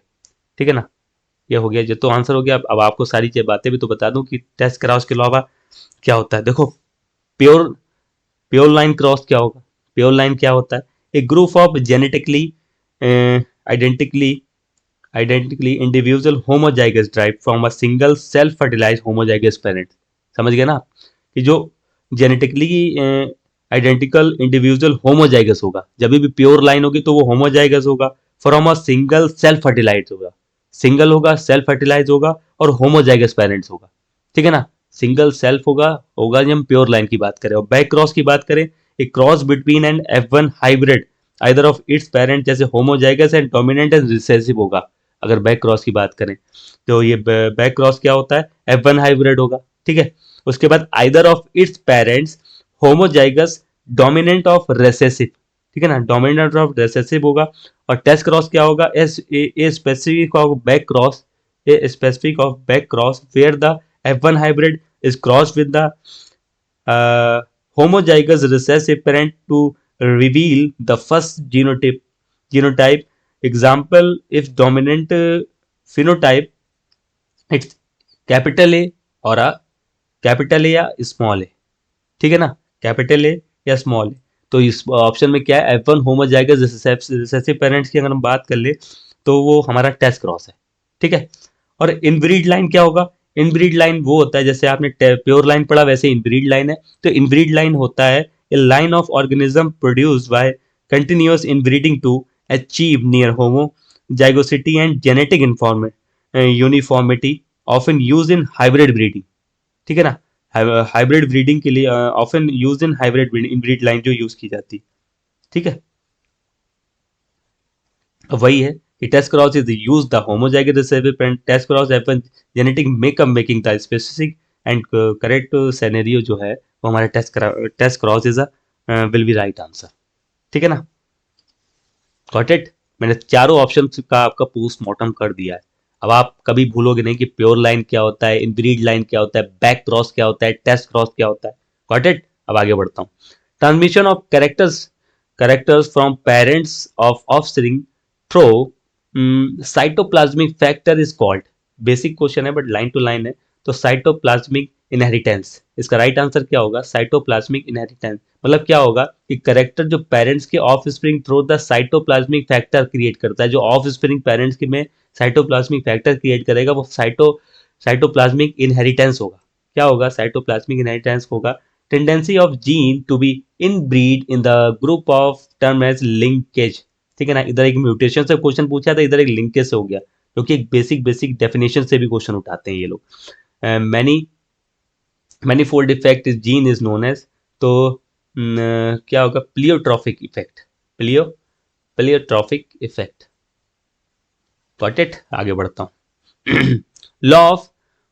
ठीक है ना। ये हो गया, जो तो आंसर हो गया। अब आपको सारी बातें भी तो बता दूं कि टेस्ट क्रॉस के अलावा क्या होता है। देखो प्योर प्योर लाइन क्रॉस क्या होगा? प्योर लाइन क्या होता है? A group of genetically identically identically individual homozygous drive from a single self fertilize homozygous parent. समझ गए ना आप? कि जो जेनेटिकली आइडेंटिकल इंडिविजुअल होमोजाइगस होगा, जब भी प्योर लाइन होगी तो वो होमोजाइगस होगा, from a single self fertilize होगा, सिंगल होगा, सेल्फ फर्टिलाइज होगा और होमोजाइगस पेरेंट्स होगा, ठीक है ना। सिंगल सेल्फ होगा होगा जब हम प्योर लाइन की बात करें। और बैक क्रॉस की बात करें, एक cross between and F1 hybrid either of its parent, जैसे homozygous and dominant and recessive होगा। अगर बैक क्रॉस की बात करें तो ये बैक क्रॉस क्या होता है? F1 हाइब्रिड होगा, ठीक है। उसके बाद either of its parents homozygous dominant of recessive, ठीक है ना, डोमिनेंट ऑफ रेसेसिव होगा। और टेस्ट क्रॉस क्या होगा? A specific of back cross, a specific of back cross where the F1 hybrid is crossed with the homozygous recessive parent to reveal the first genotype. Example, if dominant phenotype, it's capital A और capital A या small ए, ठीक है ना, capital A या small ए। तो इस option में क्या है? F1 होमोजाइगस रिसेसिव पेरेंट्स की अगर हम बात कर ले तो वो हमारा टेस्ट क्रॉस है, ठीक है। और इनब्रीड लाइन क्या होगा? इनब्रीड लाइन वो होता है, जैसे आपने प्योर लाइन पढ़ा वैसे इनब्रीड लाइन है। तो इनब्रीड लाइन होता है a line of organism produced by continuous inbreeding to achieve near homozygosity and genetic uniformity, often use in hybrid breeding, ठीक है ना। हाइब्रिड ब्रीडिंग के लिए often use in hybrid breeding, inbreed line जो use की जाती है, ठीक है। वही है कि test cross is use the homozygous recessive parent, test cross happen genetic makeup making the specific and correct scenario जो है वो हमारा test cross is will be right answer, ठीक है ना। Got it? मैंने चारों ऑप्शन का आपका पोस्टमार्टम कर दिया है। अब आप कभी भूलोगे नहीं कि प्योर लाइन क्या होता है, इनब्रीड लाइन क्या होता है, बैक क्रॉस क्या होता है, टेस्ट क्रॉस क्या होता है। Got it? अब आगे बढ़ता हूँ। Transmission of characters from parents of offspring through cytoplasmic factor is called. Basic question है बट लाइन टू लाइन है. तो साइटोप्लाज्मिक इनहेरिटेंस, इसका राइट आंसर क्या होगा? साइटोप्लाज्मिक इनहेरिटेंस मतलब क्या होगा कि करेक्टर जो पेरेंट्स के of spring through the cytoplasmic factor create करता है. जो ऑफ स्प्रिंग पेरेंट्स के में साइटोप्लाज्मिक फैक्टर क्रिएट करेगा वो साइटोप्लाज्मिक इनहेरिटेंस होगा. क्या होगा? साइटोप्लाज्मिक इनहेरिटेंस होगा. Tendency of gene to be inbreed in the group of term as linkage. ठीक है ना, इधर एक म्यूटेशन से क्वेश्चन पूछा था, इधर एक लिंकेज से हो गया, क्योंकि एक बेसिक डेफिनेशन से भी क्वेश्चन उठाते हैं ये लोग. Manifold effect is gene is known as. तो क्या होगा? Pleiotropic effect. Pleiotropic effect. Got it. आगे बढ़ता हूँ. Law of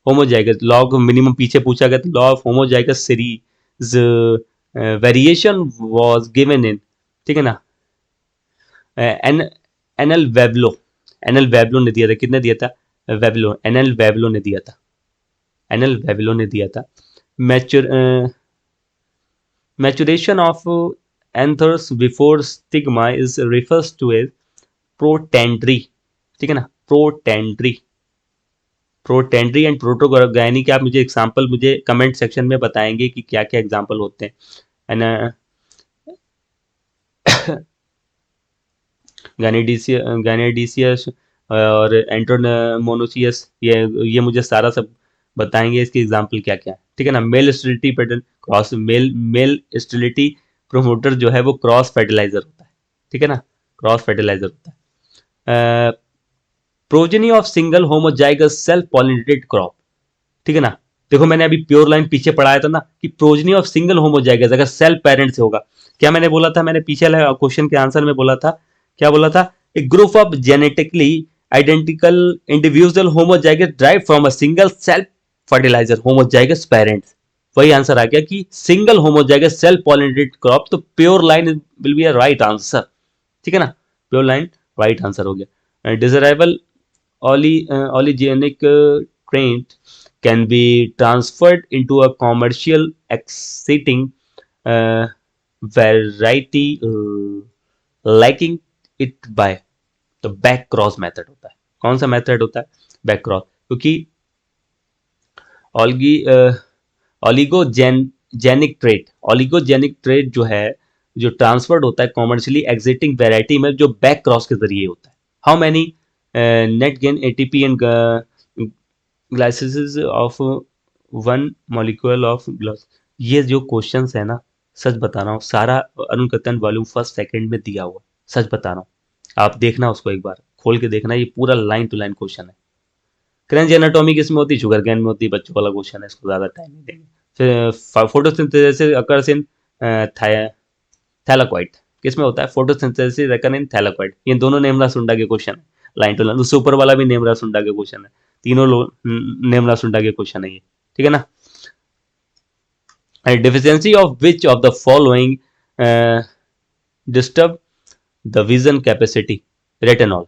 homozygous, law of minimum पीछे पूछा गया था. Law of homozygous series variation was given in, ठीक है ना, एनएल वेबलो. एनएल वेबलो ने दिया था. कितने दिया था? वेबलो, एनएल वेबलो ने दिया था. एनएल वेबलो ने दिया था. Maturation of anthers before stigma is refers to as protandry. ठीक है ना, प्रोटेंड्री. प्रोटेंड्री एंड प्रोटोगायनी के आप मुझे एग्जांपल मुझे कमेंट सेक्शन में बताएंगे कि क्या क्या एग्जांपल होते हैं. एंड गैनेडिसियस और एंट्रोमोनोसियस, ये मुझे सारा सब बताएंगे इसके एग्जांपल क्या क्या है. ठीक है ना. Male sterility pattern cross, male sterility promoter जो है वो क्रॉस फर्टिलाइजर होता है. ठीक है ना, क्रॉस फर्टिलाइजर होता है. Progeny of single homozygous self pollinated crop. ठीक है ना. देखो मैंने अभी प्योर लाइन पीछे पढ़ाया था ना कि प्रोजेनी ऑफ सिंगल होमोजाइगस अगर सेल्फ पेरेंट से होगा. क्या मैंने बोला था? मैंने पीछे क्वेश्चन के आंसर में बोला था, क्या बोला था? A group of genetically identical individual homozygous drive from a single self fertilizer homozygous parents. वही आंसर आ गया कि single homozygous self pollinated crop. तो pure line will be a right answer. ठीक है ना, प्योर लाइन राइट आंसर हो गया. Desirable oligenic trait can be transferred into a commercial exciting variety liking it by. तो बैक क्रॉस मेथड होता है. कौन सा मेथड होता है? Back cross. क्योंकि ऑलिगोजेनिक ट्रेट जो है, जो ट्रांसफर्ड होता है कॉमर्शियली एक्सिटिंग वेराइटी में, जो बैक क्रॉस के जरिए होता है. How many net gain ATP and glycolysis of one molecule of glucose. ये जो क्वेश्चंस है ना, सच बता रहा हूँ, सारा अरुण कत्तन वॉल्यूम फर्स्ट सेकंड में दिया हुआ. सच बता रहा हूँ, आप देखना उसको एक बार खोल के देखना. ये पूरा लाइन टू लाइन क्वेश्चन है. क्रेंज एनाटॉमी किसमें होती है? शुगर कैन में होती है. बच्चों वाला क्वेश्चन है, इसको ज्यादा टाइम नहीं देंगे. फिर फोटोसिंथेसिस अकर्स इन थैलाकॉइड. किसमें होता है? फोटोसिंथेसिस अकर इन थैलाकॉइड. ये दोनों नेमरा सुंडा के क्वेश्चन है. Line to line. सुपर वाला भी नेमरा सुंडा के क्वेश्चन है. तीनों नेमरा सुंडा के क्वेश्चन है ये. ठीक है ना. Deficiency of which of the following disturb the vision capacity? Retinol.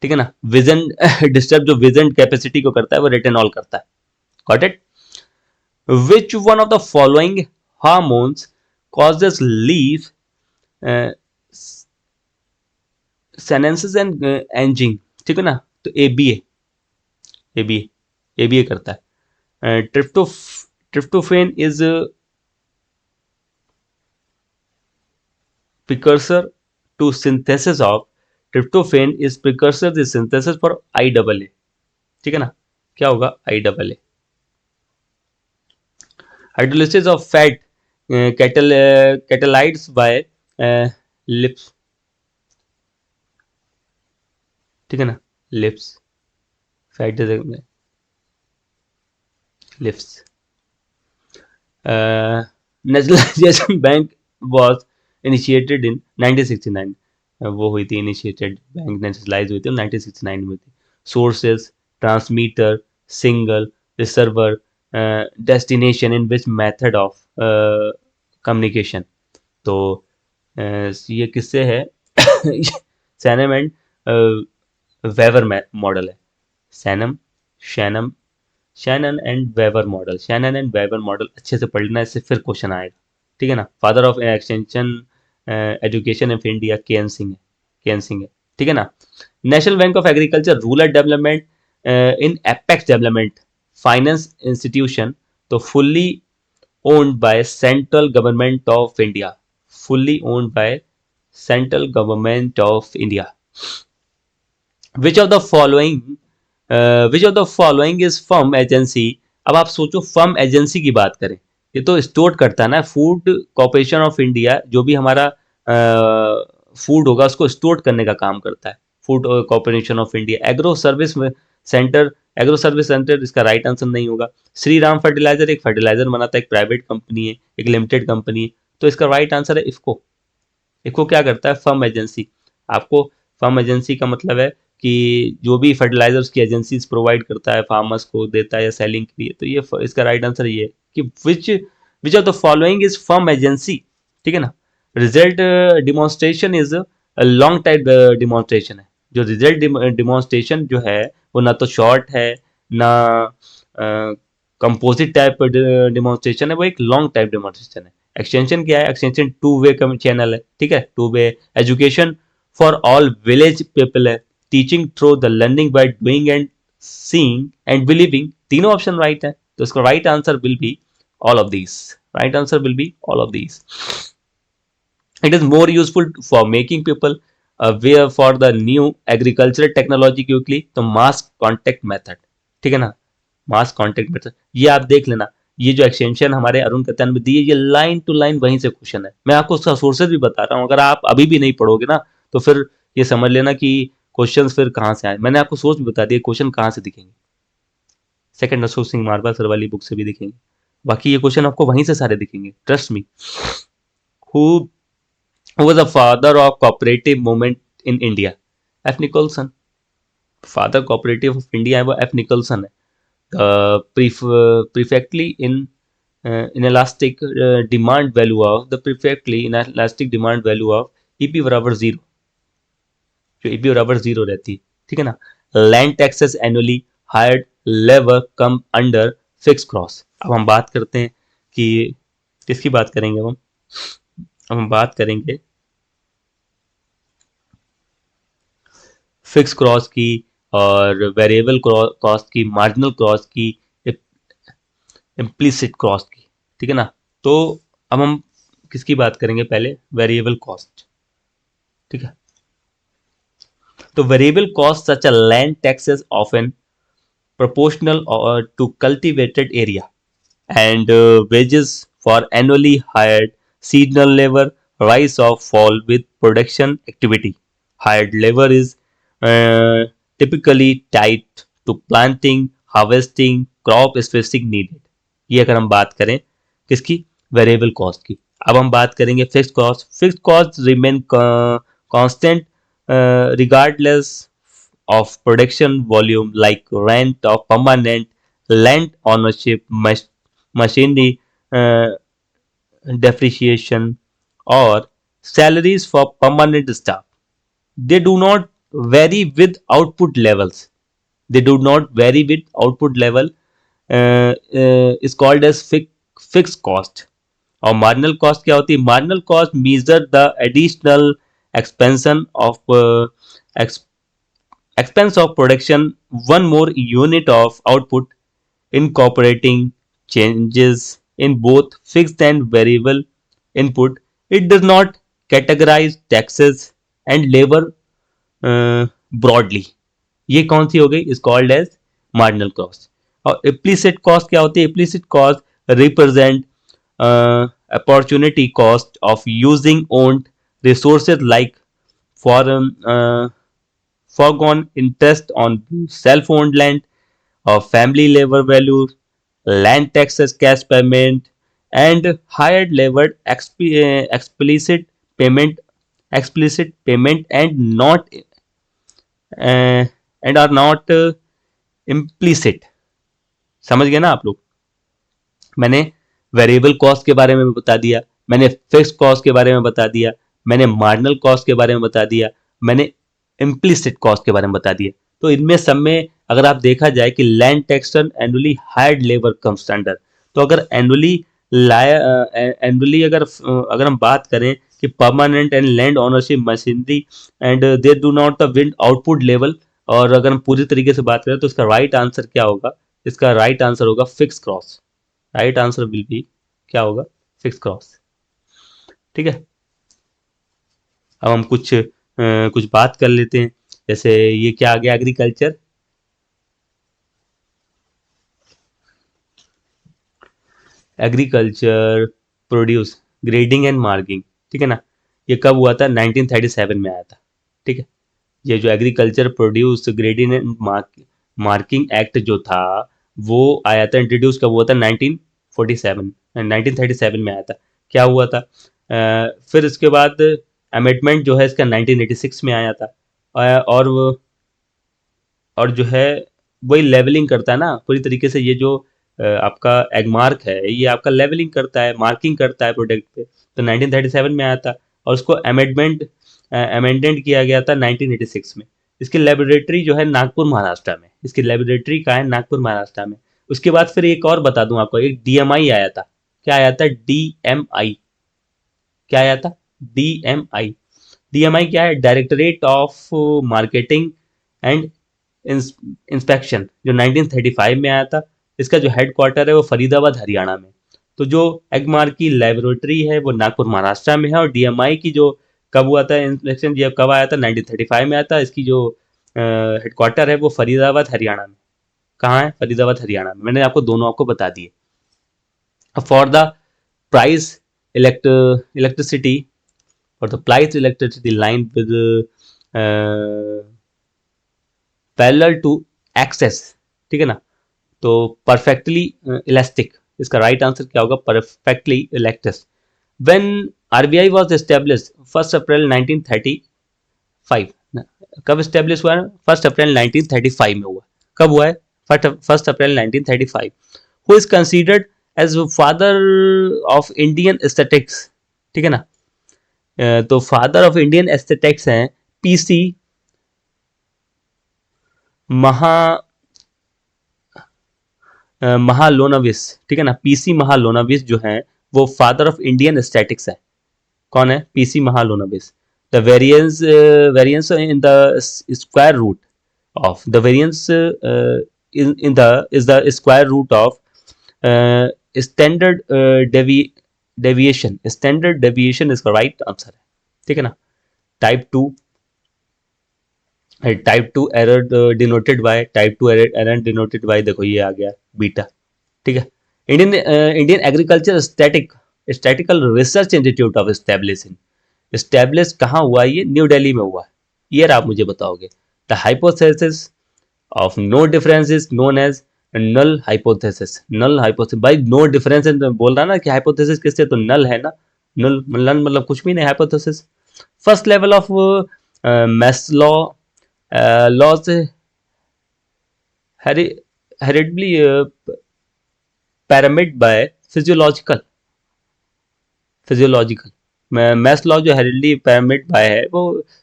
ठीक है ना. विजन डिस्टर्ब जो विजन कैपेसिटी को करता है वो रेटिनॉल करता है. Got it. Which one of the following hormones causes leaf senescence and ageing. ठीक है ना. तो एबीए करता है. Tryptophan is precursor to synthesis of tryptophan is precursor to synthesis for IAA. ठीक है ना. क्या होगा? IAA. Hydrolysis of fat catalyzed by lips. ठीक है ना. Lips fat lips. Nationalisation bank was initiated in 1969. वो हुई थी इनिशिएटेड, बैंक नेशनलाइज हुई थी 1969 में थी. Sources, transmitter, single, receiver, destination, in which method of communication. तो ये किससे है? सैनम एंड वेवर मॉडल है. Shannon and Weaver model. Shannon and Weaver model अच्छे से पढ़ लेना, इससे फिर क्वेश्चन आएगा. ठीक है ना। Father of extension education of India K N Singh है, ठीक है ना। National bank of agriculture, rural development, in apex development finance institution, तो fully owned by central government of India, fully owned by central government of India. Which of the following which of the following is firm agency. अब आप सोचो firm agency की बात करें, ये तो store करता है ना, फूड कॉर्पोरेशन ऑफ इंडिया जो भी हमारा फूड होगा उसको स्टोर करने का काम करता है, food corporation of India. Agro service centre इसका राइट आंसर नहीं होगा। श्री राम फर्टिलाइजर एक फर्टिलाइजर बनाता है, एक प्राइवेट कंपनी है, एक लिमिटेड कंपनी है, तो इसका राइट आंसर है इफको। इफको क्या करता है, फर्म एजेंसी। आपको फर्म एजेंसी का मतलब है कि जो भी फर्टिलाइजर्स की एजेंसीज प्रोवाइड करता है, फार्मर्स को देता है या सेलिंग के लिए, तो ये इसका राइट आंसर ये है कि विच of the following is firm agency, ठीक है ना। Result demonstration is long type demonstration है। जो रिजल्ट डिमॉन्स्ट्रेशन जो है वो ना तो शॉर्ट है ना कंपोजिट टाइप डिमॉन्स्ट्रेशन है, वो एक लॉन्ग टाइप डिमॉन्स्ट्रेशन है। एक्सटेंशन क्या है, एक्सटेंशन टू वे का चैनल है, ठीक है, two way. Education for all village people है, teaching through the learning by doing and seeing and believing, तीनों ऑप्शन राइट है, तो इसका right answer will be all of these, right answer will be all of these. It is more useful for making people aware for the new agricultural technology quickly, तो mass contact method, ठीक है ना, मास contact method. ये आप देख लेना, ये जो एक्सटेंशन हमारे अरुण कत्यान में दी है, ये लाइन टू लाइन वहीं से क्वेश्चन है। मैं आपको उसका सोर्सेज भी बता रहा हूँ, अगर आप अभी भी नहीं पढ़ोगे ना तो फिर ये समझ लेना कि क्वेश्चंस फिर कहाँ से आए। मैंने आपको सोर्स भी बता दिया, क्वेश्चन कहाँ से दिखेंगे, सेकंड अशोक सिंह मारवाल सर वाली बुक से भी दिखेंगे, बाकी ये क्वेश्चन आपको वहीं से सारे दिखेंगे, trust me. Who was the father of cooperative movement in India? F Nicholson. Father cooperative of India है वो एफ निकोलसन है। prefectly inelastic demand value of the prefectly inelastic demand value of EP बराबर 0, जो EP बराबर 0 रहती है, ठीक है ना। Land taxes annually, hired labour come under fix cross. अब हम बात करते हैं कि किसकी बात करेंगे, अब हम बात करेंगे फिक्स क्रॉस की और वेरिएबल कॉस्ट की, मार्जिनल कॉस्ट की, इम्प्लिसिट कॉस्ट की, ठीक है ना। तो अब हम किसकी बात करेंगे, पहले वेरिएबल कॉस्ट, ठीक है। तो variable cost such a land taxes often proportional to cultivated area and wages for annually hired seasonal labor rise or fall with production activity. Hired labor is typically tied to planting, harvesting, crop specific needed. ये अगर हम बात करें किसकी, variable cost की। अब हम बात करेंगे fix cost. Fix cost remain constant regardless of production volume like rent of permanent land ownership, machinery depreciation, or salaries for permanent staff. They do not vary with output levels. They do not vary with output level. Is called as fixed cost. और marginal cost क्या होती है, marginal cost measure the additional expansion of expense of production one more unit of output, incorporating changes in both fixed and variable input. It does not categorize taxes and labor broadly. ये कौन सी हो गई, is called as marginal cost. और implicit cost क्या होती है, implicit cost represent opportunity cost of using owned resources like foreign foregone interest on self-owned land or family labor values, land taxes, cash payment, and hired labor explicit payment and not and are not implicit. समझ गए ना आप लोग। मैंने variable cost के बारे में बता दिया, मैंने फिक्स कॉस्ट के बारे में बता दिया, मैंने मार्जिनल कॉस्ट के बारे में बता दिया, मैंने इम्प्लिसिट कॉस्ट के बारे में बता दिया। तो इनमें सब में अगर आप देखा जाए कि land tax annually hired labour comes under, तो अगर एनुअली एनुअली अगर हम बात करें कि permanent and land ownership machinery and they do not the wind output level, और अगर हम पूरी तरीके से बात करें तो इसका राइट आंसर क्या होगा? इसका राइट आंसर होगा fix cross. Right answer will B क्या होगा? Fix cross. ठीक है, अब हम कुछ बात कर लेते हैं। जैसे ये क्या आ गया? Agriculture, agriculture produce grading and marking. ठीक है ना, ये कब हुआ था? 1937 में आया था। ठीक है, ये जो agriculture produce grading and marking act जो था वो आया था, इंट्रोड्यूस कब हुआ था? 1947 1937 में आया था। क्या हुआ था? फिर इसके बाद अमेंडमेंट जो है इसका 1986 में आया था। और जो है वही लेवलिंग करता है ना पूरी तरीके से। ये जो आपका एगमार्क है ये आपका लेवलिंग करता है, मार्किंग करता है प्रोडक्ट पे। तो 1937 में आया था और उसको अमेंडेंट किया गया था 1986 में। इसकी लेबोरेटरी जो है नागपुर महाराष्ट्र में, इसकी लेबोरेटरी कहाँ है? नागपुर महाराष्ट्र में। उसके बाद फिर एक और बता दूं आपको, एक डीएमआई आया था। क्या आया था? डीएमआई। क्या आया था? डीएमआई। डीएमआई क्या है? Directorate of marketing and inspection, जो 1935 में आया था। इसका जो हेडक्वार्टर है वो फरीदाबाद हरियाणा में। तो जो एगमार की लेबोरेटरी है वो नागपुर महाराष्ट्र में है, और डीएमआई की जो कब हुआ था इंस्पेक्शन, ये कब आया था? 1935 में आया था। इसकी जो हेडक्वार्टर है वो फरीदाबाद हरियाणा में। कहाँ है? फरीदाबाद हरियाणा में। मैंने आपको दोनों आपको बता दिए। For the price electricity, for the price electricity line with parallel to access. ठीक है ना, तो परफेक्टली इलास्टिक। इसका राइट आंसर क्या होगा? Perfectly electric. When RBI was establish 1 अप्रैल 1935। कब एस्टेब्लिश हुआ? 1 अप्रैल 1935 में हुआ। कब हुआ है? 1 अप्रैल 1935। Who is considered as father of Indian aesthetics. ठीक है ना, तो फादर ऑफ इंडियन एस्थेटिक्स हैं पीसी महा महालोनाविस। ठीक है ना, पीसी महालोनाविस जो है वो फादर ऑफ इंडियन एस्थेटिक्स है। कौन है? P C Mahalanobis. The variance in the square root of the variance in the is the square root of standard deviation. Standard deviation इसका राइट आंसर है। ठीक है ना, type two error denoted by, देखो ये आ गया बीटा। ठीक है, Indian agriculture statistical research institute of establish कहाँ हुआ? ये न्यू दिल्ली में हुआ। ये आप मुझे बताओगे। The hypothesis of no difference is known as null hypothesis. Null hypothesis भाई, नो डिफरेंस बोल रहा ना कि हाइपोथेसिस किससे? तो नल है ना। नल मतलब कुछ भी नहीं, hypothesis. First level of Maslow laws हेरिडली pyramid by physiological math law जो हेरिडली पैरामिड बाय है वो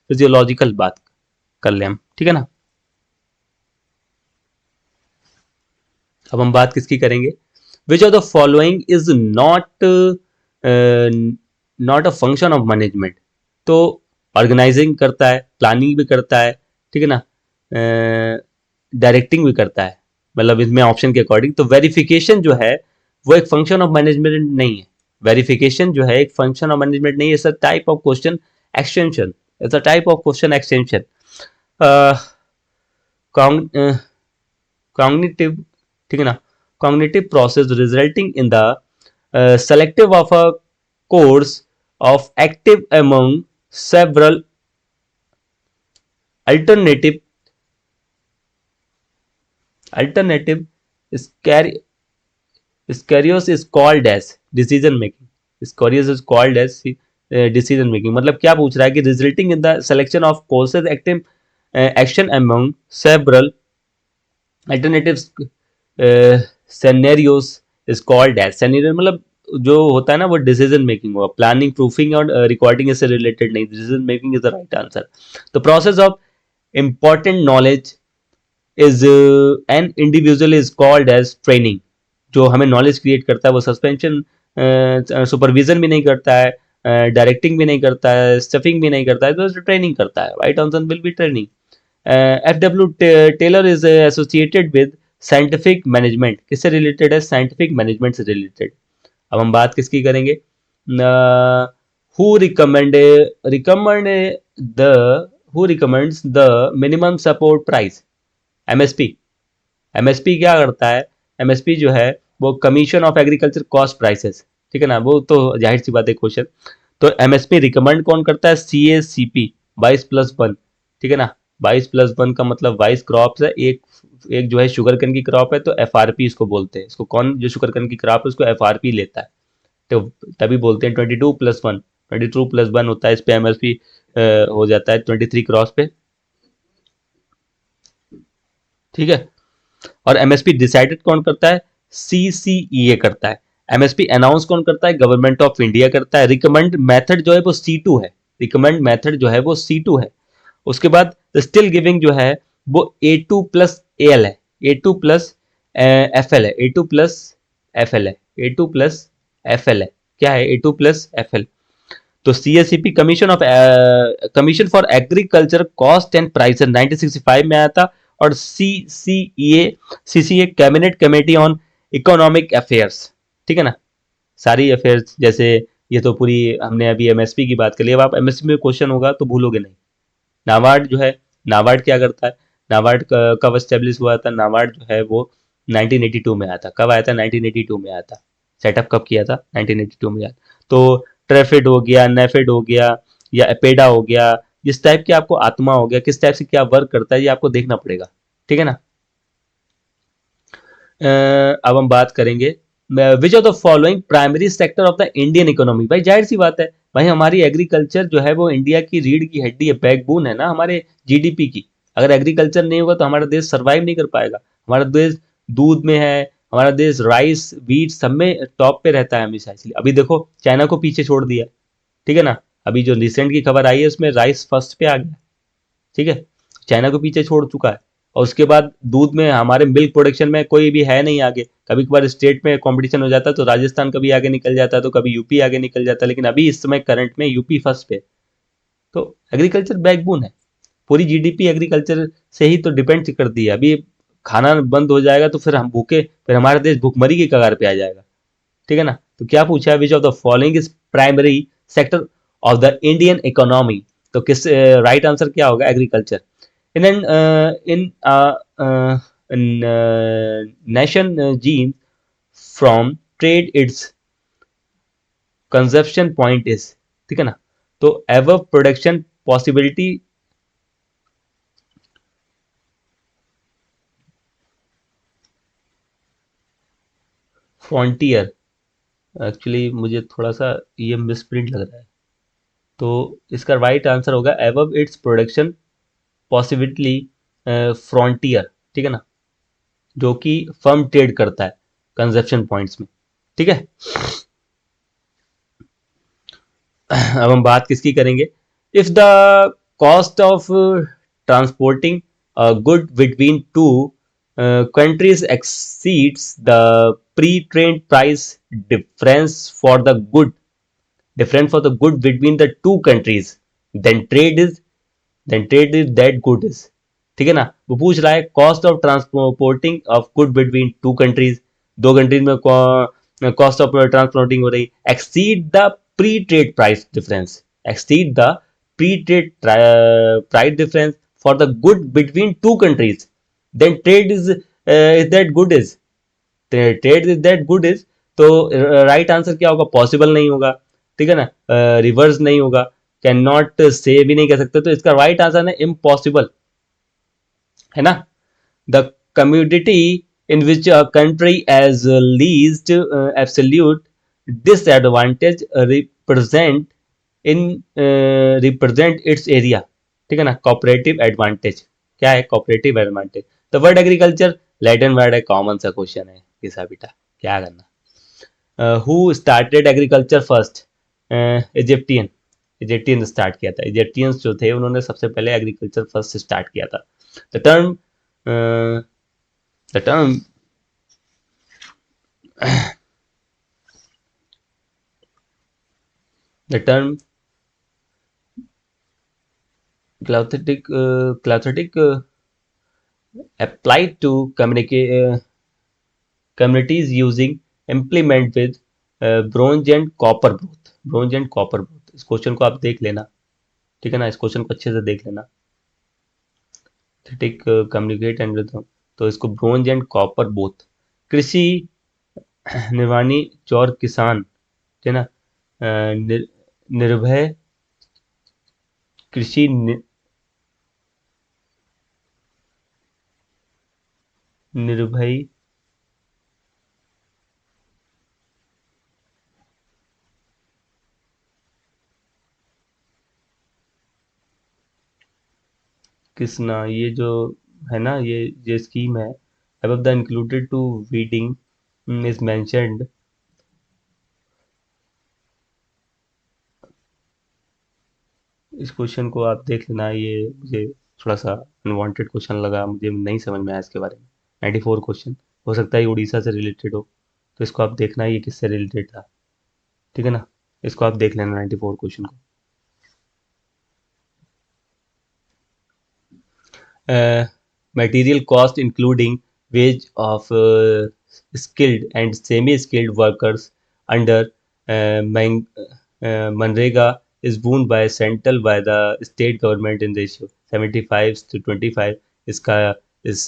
फिजियोलॉजिकल बात कर ले हम। ठीक है ना, अब हम बात किसकी करेंगे? विच of the following is not a function of management. तो ऑर्गेनाइजिंग करता है, प्लानिंग भी करता है, ठीक है ना, डायरेक्टिंग भी करता है, मतलब इसमें ऑप्शन के अकॉर्डिंग। तो वेरिफिकेशन जो है वो एक फंक्शन ऑफ मैनेजमेंट नहीं है। वेरिफिकेशन जो है एक फंक्शन ऑफ मैनेजमेंट नहीं है। It's a type of question extension. It's a type of question extension. Cognitive, ठीक है ना, cognitive process resulting in the selective of a course of active among several alternative scenarios is called as decision making. Scenarios is called as decision making। मतलब क्या पूछ रहा है कि resulting in the selection of courses active action among several alternative scenarios is called as। scenario मतलब जो होता है ना वो डिसीजन मेकिंग हुआ। प्लानिंग, प्रूफिंग और रिकॉर्डिंग इससे रिलेटेड नहीं। Decision making is the right answer. The process of important knowledge is an individual is called as training. जो हमें नॉलेज क्रिएट करता है वो सस्पेंशन सुपरविजन भी नहीं करता है, डायरेक्टिंग भी नहीं करता है, स्टफिंग भी नहीं करता है, तो ट्रेनिंग करता है. Right answer will be training. FW Taylor is associated with scientific management. किससे रिलेटेड है? साइंटिफिक मैनेजमेंट से रिलेटेड. अब हम बात किसकी करेंगे? Who recommend the who recommends the minimum support price? MSP. MSP क्या करता है? MSP जो है वो commission of agriculture cost prices. ठीक है ना, वो तो जाहिर सी बात है क्वेश्चन. तो MSP रिकमेंड कौन करता है? CACP 22+1. ठीक है ना, 22+1 का मतलब 22 क्रॉप्स है, एक एक जो है शुगर केन की क्रॉप है, तो FRP इसको बोलते हैं. इसको कौन, जो शुगर केन की क्रॉप है उसको FRP लेता है, तो तभी बोलते हैं 22+1. 22+1 होता है, इस पे MSP हो जाता है 23 क्रॉस पे. ठीक है. और MSP डिसाइडेड कौन करता है? CCEA करता है. MSP अनाउंस कौन करता है? गवर्नमेंट ऑफ इंडिया करता है. रिकमेंड मेथड जो है वो C2 है. रिकमेंड मेथड जो है वो C2 है. उसके बाद स्टिल गिविंग जो है वो A2+AL है. A2+FL है. A2+FL है. A2+FL है. क्या है? A2+FL. तो CACP commission for agriculture cost and price 1965 में आया था. और CCA cabinet committee on economic affairs. ठीक है ना, सारी अफेयर्स. जैसे ये तो पूरी हमने अभी MSP की बात कर ली. अब आप MSP में क्वेश्चन होगा तो भूलोगे नहीं. नाबार्ड जो है, नाबार्ड क्या करता है? नाबार्ड कब एस्टेब्लिश हुआ था? नाबार्ड जो है वो 1982 में आया था. कब आया था? 1982 में आया था. सेटअप कब किया था? 1982 में आया. तो ट्रेफिड हो गया, नेफिड हो गया, या एपेडा हो गया, जिस टाइप की आपको आत्मा हो गया, किस टाइप से क्या वर्क करता है, ये आपको देखना पड़ेगा. ठीक है ना. अब हम बात करेंगे विच of the following primary sector of the Indian economy. भाई जाहिर सी बात है भाई, हमारी एग्रीकल्चर जो है वो इंडिया की रीढ़ की हड्डी है, बैकबोन है ना हमारे GDP की. अगर एग्रीकल्चर नहीं होगा तो हमारा देश सर्वाइव नहीं कर पाएगा. हमारा देश दूध में है, हमारा देश राइस वीट सब में टॉप पे रहता है हमेशा. इसलिए अभी देखो चाइना को पीछे छोड़ दिया. ठीक है ना, अभी जो रिसेंट की खबर आई है उसमें राइस फर्स्ट पे आ गया. ठीक है, चाइना को पीछे छोड़ चुका है. और उसके बाद दूध में, हमारे मिल्क प्रोडक्शन में कोई भी है नहीं आगे. कभी कभार स्टेट में कंपटीशन हो जाता है तो राजस्थान कभी आगे निकल जाता है, तो कभी यूपी आगे निकल जाता है, लेकिन अभी इस समय करंट में यूपी फर्स्ट पे. तो एग्रीकल्चर बैकबोन है. पूरी GDP एग्रीकल्चर से ही तो डिपेंड करती है. अभी खाना बंद हो जाएगा तो फिर हम भूखे, फिर हमारा देश भूखमरी की कगार पे आ जाएगा. ठीक है ना. तो क्या पूछा है? विच of the following is primary sector of the Indian economy. तो किस राइट आंसर क्या होगा? Agriculture. in an nation gene from trade its consumption point is. ठीक है ना. तो ever production possibility frontier. Actually मुझे थोड़ा सा ये मिसप्रिंट लग रहा है, तो इसका राइट आंसर होगा ever its production possibility frontier. ठीक है ना, जो कि फर्म ट्रेड करता है कंजप्शन पॉइंट्स में. ठीक है. अब हम बात किसकी करेंगे? If the cost of transporting good between two countries exceeds the pre trade price difference for the good different for the good between the two countries, then trade is that good is. ठीक है ना. वो पूछ रहा है cost of transporting of good between two countries. दो countries में cost of transporting हो रही, exceed the pre trade price difference. Exceed the pre trade price difference for the good between two countries, then trade is that good is. Trade is that good is. तो right answer क्या होगा? Possible नहीं होगा. ठीक है ना, reverse नहीं होगा, कैन नॉट से भी नहीं कह सकते. तो इसका राइट आंसर है इम्पॉसिबल, है ना. The community in which a country as least absolute disadvantage represent in represent its area. ठीक है ना, कोऑपरेटिव एडवांटेज. क्या है cooperative advantage? The word agriculture Latin word है, कॉमन सा क्वेश्चन है किसा बेटा, क्या करना. Who started agriculture first? Egyptian. Egyptian start किया था. इजिप्टियंस जो थे उन्होंने सबसे पहले एग्रीकल्चर फर्स्ट स्टार्ट किया था. The term the term the term clathetic applied to communities using implement with bronze and copper both इस क्वेश्चन को आप देख लेना, ठीक है ना, इस क्वेश्चन को अच्छे से देख लेना। ठीक, कम्युनिकेट एंड, तो इसको ब्रोंज एंड कॉपर बोथ, कृषि निर्वाणी चौर किसान, ठीक है ना, निर्भय कृषि निर्भय किसना, ये जो है ना, ये स्कीम है, above the included to weeding is mentioned, इस क्वेश्चन को आप देख लेना। ये मुझे थोड़ा सा अनवांटेड क्वेश्चन लगा, मुझे नहीं समझ में आया इसके बारे में। 94 क्वेश्चन, हो सकता है ये उड़ीसा से रिलेटेड हो, तो इसको आप देखना ये किससे रिलेटेड था, ठीक है ना, इसको आप देख लेना 94 क्वेश्चन को। Material cost including wage of skilled and semi-skilled workers under Manrega is borne by central by the state government in ratio 75:25। इसका इस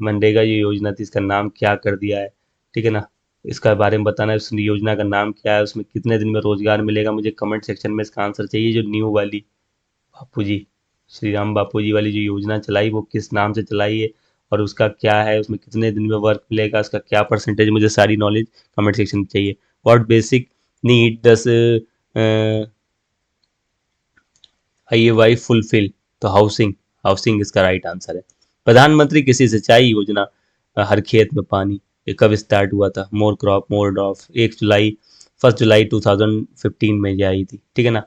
मनरेगा जो योजना थी इसका नाम क्या कर दिया है, ठीक है ना, इसका बारे में बताना है, उस योजना का नाम क्या है, उसमें कितने दिन में रोजगार मिलेगा, मुझे कमेंट सेक्शन में इसका आंसर चाहिए। जो न्यू वाली बापू जी, श्री राम बापू जी वाली जो योजना चलाई वो किस नाम से चलाई है, और उसका क्या है, उसमें कितने दिन में वर्क मिलेगा, उसका क्या परसेंटेज, मुझे सारी नॉलेज कमेंट सेक्शन में चाहिए। व्हाट बेसिक नीड दस IAY फुलफिल, तो हाउसिंग, हाउसिंग इसका राइट आंसर है। प्रधानमंत्री कृषि सिंचाई योजना, हर खेत में पानी, ये कब स्टार्ट हुआ था, मोर क्रॉप मोर ड्रॉप, 1 जुलाई 1 जुलाई 2015 में ये आई थी, ठीक है ना।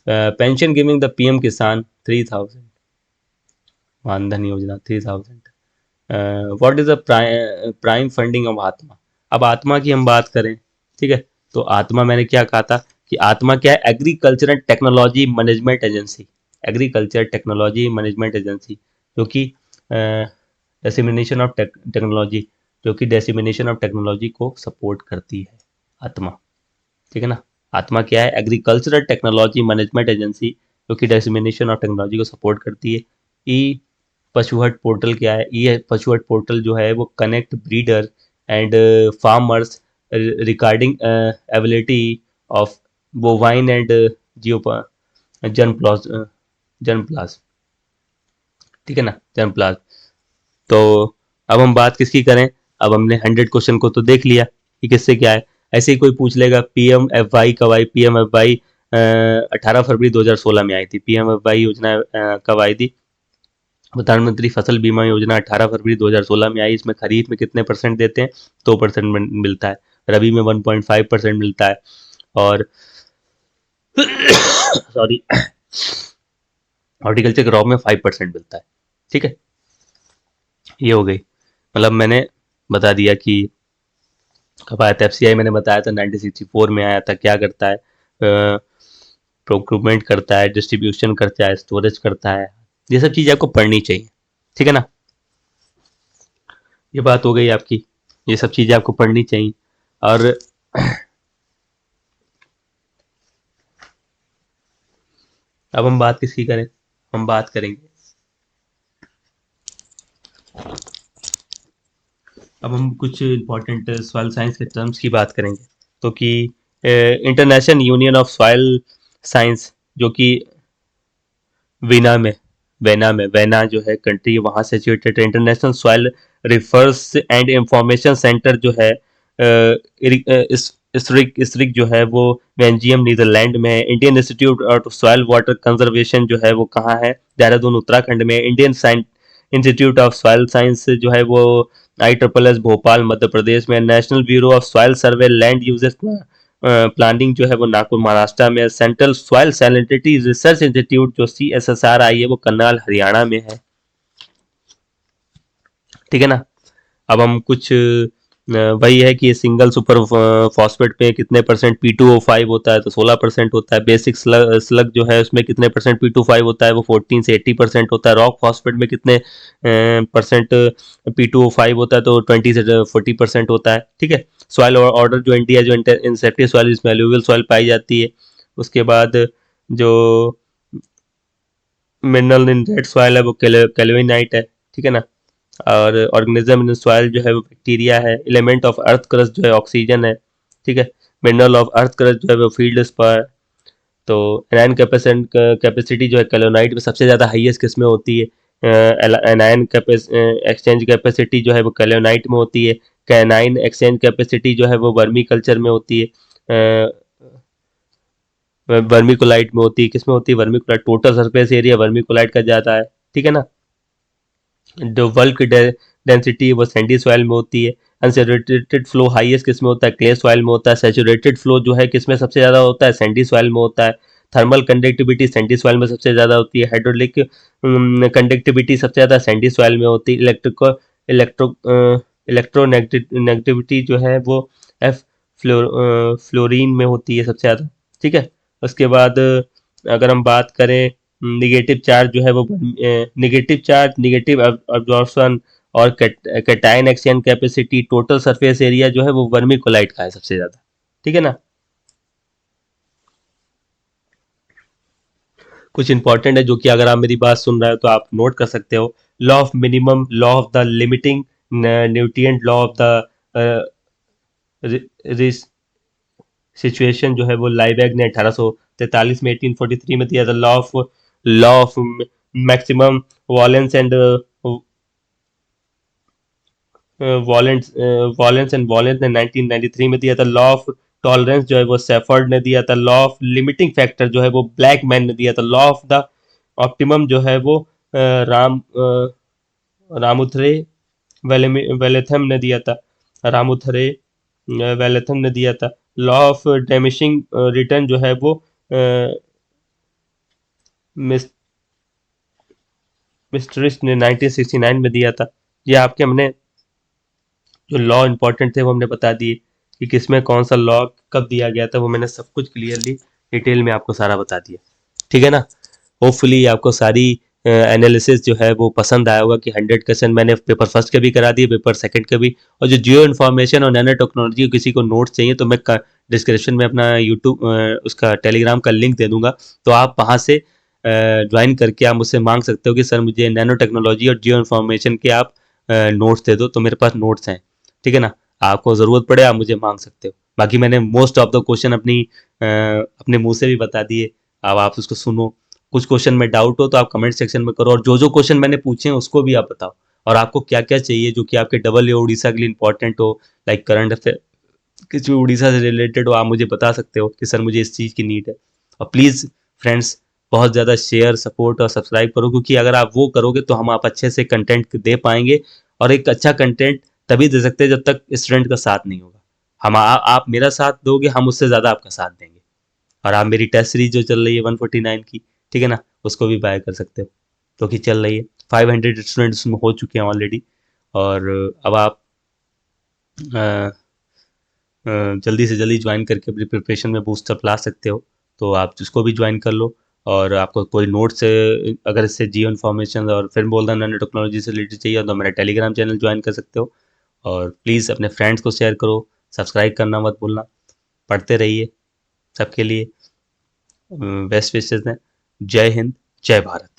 पेंशन गिविंग द PM किसान 3000, मानधन योजना 3000। What is the prime funding of आत्मा, अब आत्मा की हम बात करें, ठीक है, तो आत्मा मैंने क्या कहा था कि आत्मा क्या है, agricultural technology management agency, agriculture technology management agency, जो कि डिसेमिनेशन ऑफ टेक्नोलॉजी, जो कि डिसेमिनेशन ऑफ टेक्नोलॉजी को सपोर्ट करती है आत्मा, ठीक है ना। आत्मा क्या है, एग्रीकल्चरल टेक्नोलॉजी मैनेजमेंट एजेंसी, जो कि डिसेमिनेशन ऑफ टेक्नोलॉजी को सपोर्ट करती है। ई पशुहट पोर्टल क्या है, ये पशुहट पोर्टल जो है वो connect breeder and farmers regarding ability of bovine and geo germplasm germplasm, ठीक है ना, जनप्लास। तो अब हम बात किसकी करें, अब हमने 100 क्वेश्चन को तो देख लिया कि किससे क्या है। ऐसे ही कोई पूछ लेगा PMFY कब आई, PMFY 18 फरवरी 2016 में आई थी, PMFY योजना कब आई थी, प्रधानमंत्री फसल बीमा योजना 18 फरवरी 2016 में आई। इसमें खरीफ में कितने परसेंट देते हैं, 2% मिलता है, रबी में 1.5% मिलता है, और सॉरी हॉर्टिकल्चर क्रॉप में 5% मिलता है, ठीक है। ये हो गई, मतलब मैंने बता दिया कि कब आया था। FCI मैंने बताया था 1964 में आया था। क्या करता है, प्रोक्यूरमेंट करता है, डिस्ट्रीब्यूशन करता है, स्टोरेज करता है, ये सब चीज़ें आपको पढ़नी चाहिए, ठीक है ना। ये बात हो गई आपकी, ये सब चीज़ें आपको पढ़नी चाहिए। और अब हम बात किसकी करें, हम बात करेंगे, अब हम कुछ इंपॉर्टेंट सॉइल साइंस के टर्म्स की बात करेंगे। तो कि international union of soil science, जो कि वीना में वेना जो है कंट्री, वहाँ सिचुएटेड है। International soil refers and information centre जो है इस इसरिक जो है वो बेल्जियम नीदरलैंड में है। Indian institute of soil water conservation जो है वो कहाँ है, देहरादून उत्तराखंड में। Indian institute of soil science जो है वो ISSS भोपाल मध्य प्रदेश में। National bureau of soil survey land uses planning जो है वो नागपुर महाराष्ट्र में। Central soil salinity research institute जो CSSRI है वो करनाल हरियाणा में है, ठीक है ना। अब हम कुछ वही है कि सिंगल सुपर फॉस्फेट पे कितने परसेंट P2O5 होता है, तो 16% होता है। बेसिक स्लग जो है उसमें कितने परसेंट P2O5 होता है, वो 14 से 80% होता है। रॉक फॉस्फेट में कितने परसेंट P2O5 होता है, तो 20 से 40% होता है। ठीक है। सॉइल ऑर्डर जो इंडिया जो इंसेक्टिव सॉइल इसमें एलुवियल सॉइल पाई जाती है। उसके बाद जो मिनरल इन रेड सॉइल है वो कैल्विनाइट है। ठीक है ना। और ऑर्गेनिज्म इन सॉइल जो है वो बैक्टीरिया है। एलिमेंट ऑफ अर्थ क्रस्ट जो है ऑक्सीजन है। ठीक है। मिनरल ऑफ अर्थ क्रस्ट जो है वो फील्ड स्पर। तो एनायन कैपेसिटी जो है कैलोनाइट में सबसे ज़्यादा हाईएस्ट किस में होती है? एनायन एक्सचेंज कैपेसिटी जो है वो कैलोनाइट में होती है। कैनाइन एक्सचेंज कैपेसिटी जो है वो वर्मी कल्चर में होती है, वर्मिकुलाइट में होती है। किस में होती है? Vermiculite. Total surface area vermiculite का ज़्यादा है। ठीक है ना। जो बल्क डेंसिटी वो सैंडी सॉइल में होती है। अनसैचुरेटेड फ्लो हाईएस्ट किस में होता है? क्ले सॉइल में होता है। सैचुरेटेड फ्लो जो है किस में सबसे ज़्यादा होता है? सैंडी सॉइल में होता है। थर्मल कंडक्टिविटी सैंडी सॉइल में सबसे ज़्यादा होती है। हाइड्रोलिक कंडक्टिविटी सबसे ज़्यादा सैंडी सॉइल में होती है। इलेक्ट्रोनेगेटिविटी जो है वो एफ फ्लोरीन में होती है सबसे ज़्यादा। ठीक है। उसके बाद अगर हम बात करें निगेटिव चार्ज जो है वो निगेटिव चार्ज, निगेटिव अब्जॉर्प्शन और cation exchange capacity, total surface area जो है वो वर्मिकुलाइट का है सबसे ज़्यादा। ठीक है ना। कुछ इंपॉर्टेंट है जो कि अगर आप मेरी बात सुन रहे हो तो आप नोट कर सकते हो। Law of minimum, law of the limiting nutrient, law of the situation जो है वो लाइबैग ने 1843 में 1843 में दिया था। Law of maximum violence and violence violence and violence ने 1993 में दिया था। लॉ ऑफ टॉलरेंस जो है वो सेफर्ड ने दिया था। लॉ ऑफ लिमिटिंग फैक्टर जो है वो ब्लैकमैन ने दिया था। लॉ ऑफ द ऑप्टिमम जो है वो रामुथरे वेलेथम ने दिया था। रामुथरे वेलेथम ने दिया था। लॉ ऑफ डैमिशिंग रिटर्न जो है वो मिस्ट्रिस ने 1969 में दिया था। ये आपके हमने जो लॉ इंपॉर्टेंट थे वो हमने बता दिए कि किसमें कौन सा लॉ कब दिया गया था, वो मैंने सब कुछ क्लियरली डिटेल में आपको सारा बता दिया। ठीक है ना। होपफुली आपको सारी एनालिसिस जो है वो पसंद आया होगा कि 100% मैंने पेपर फर्स्ट के भी करा दिए, पेपर सेकंड के भी। और जो जियो इन्फॉर्मेशन और नैनो टेक्नोलॉजी किसी को नोट्स चाहिए तो मैं डिस्क्रिप्शन में अपना यूट्यूब उसका टेलीग्राम का लिंक दे दूंगा, तो आप वहाँ से ज्वाइन करके आप मुझसे मांग सकते हो कि सर मुझे नैनो टेक्नोलॉजी और जियो इन्फॉर्मेशन के आप नोट्स दे दो, तो मेरे पास नोट्स हैं। ठीक है ना। आपको ज़रूरत पड़े आप मुझे मांग सकते हो। बाकी मैंने मोस्ट ऑफ द क्वेश्चन अपने मुंह से भी बता दिए। अब आप उसको सुनो। कुछ क्वेश्चन में डाउट हो तो आप कमेंट सेक्शन में करो, और जो जो क्वेश्चन मैंने पूछे हैं उसको भी आप बताओ। और आपको क्या क्या चाहिए जो कि आपके डबल या उड़ीसा के लिए इंपॉर्टेंट हो, लाइक करंट अफेयर, किसी भी उड़ीसा से रिलेटेड हो, आप मुझे बता सकते हो कि सर मुझे इस चीज़ की नीड है। और प्लीज़ फ्रेंड्स, बहुत ज़्यादा शेयर, सपोर्ट और सब्सक्राइब करो, क्योंकि अगर आप वो करोगे तो हम आप अच्छे से कंटेंट दे पाएंगे। और एक अच्छा कंटेंट तभी दे सकते हैं जब तक स्टूडेंट का साथ नहीं होगा। आप मेरा साथ दोगे, हम उससे ज़्यादा आपका साथ देंगे। और आप मेरी टेस्ट सीरीज जो चल रही है 149 की, ठीक है ना, उसको भी बाय कर सकते हो, क्योंकि चल रही है। 500 स्टूडेंट्स उसमें हो चुके हैं ऑलरेडी। और अब आप जल्दी से जल्दी ज्वाइन करके अपनी प्रिपरेशन में बूस्टअप ला सकते हो, तो आप उसको भी ज्वाइन कर लो। और आपको कोई नोट्स अगर इससे जियो इन्फॉर्मेशन और फिर बोल रहा नैनो टेक्नोलॉजी से रिलेटेड चाहिए तो मेरा टेलीग्राम चैनल ज्वाइन कर सकते हो। और प्लीज़ अपने फ्रेंड्स को शेयर करो, सब्सक्राइब करना मत भूलना। पढ़ते रहिए। सबके लिए बेस्ट विशेज़ हैं। जय हिंद, जय भारत।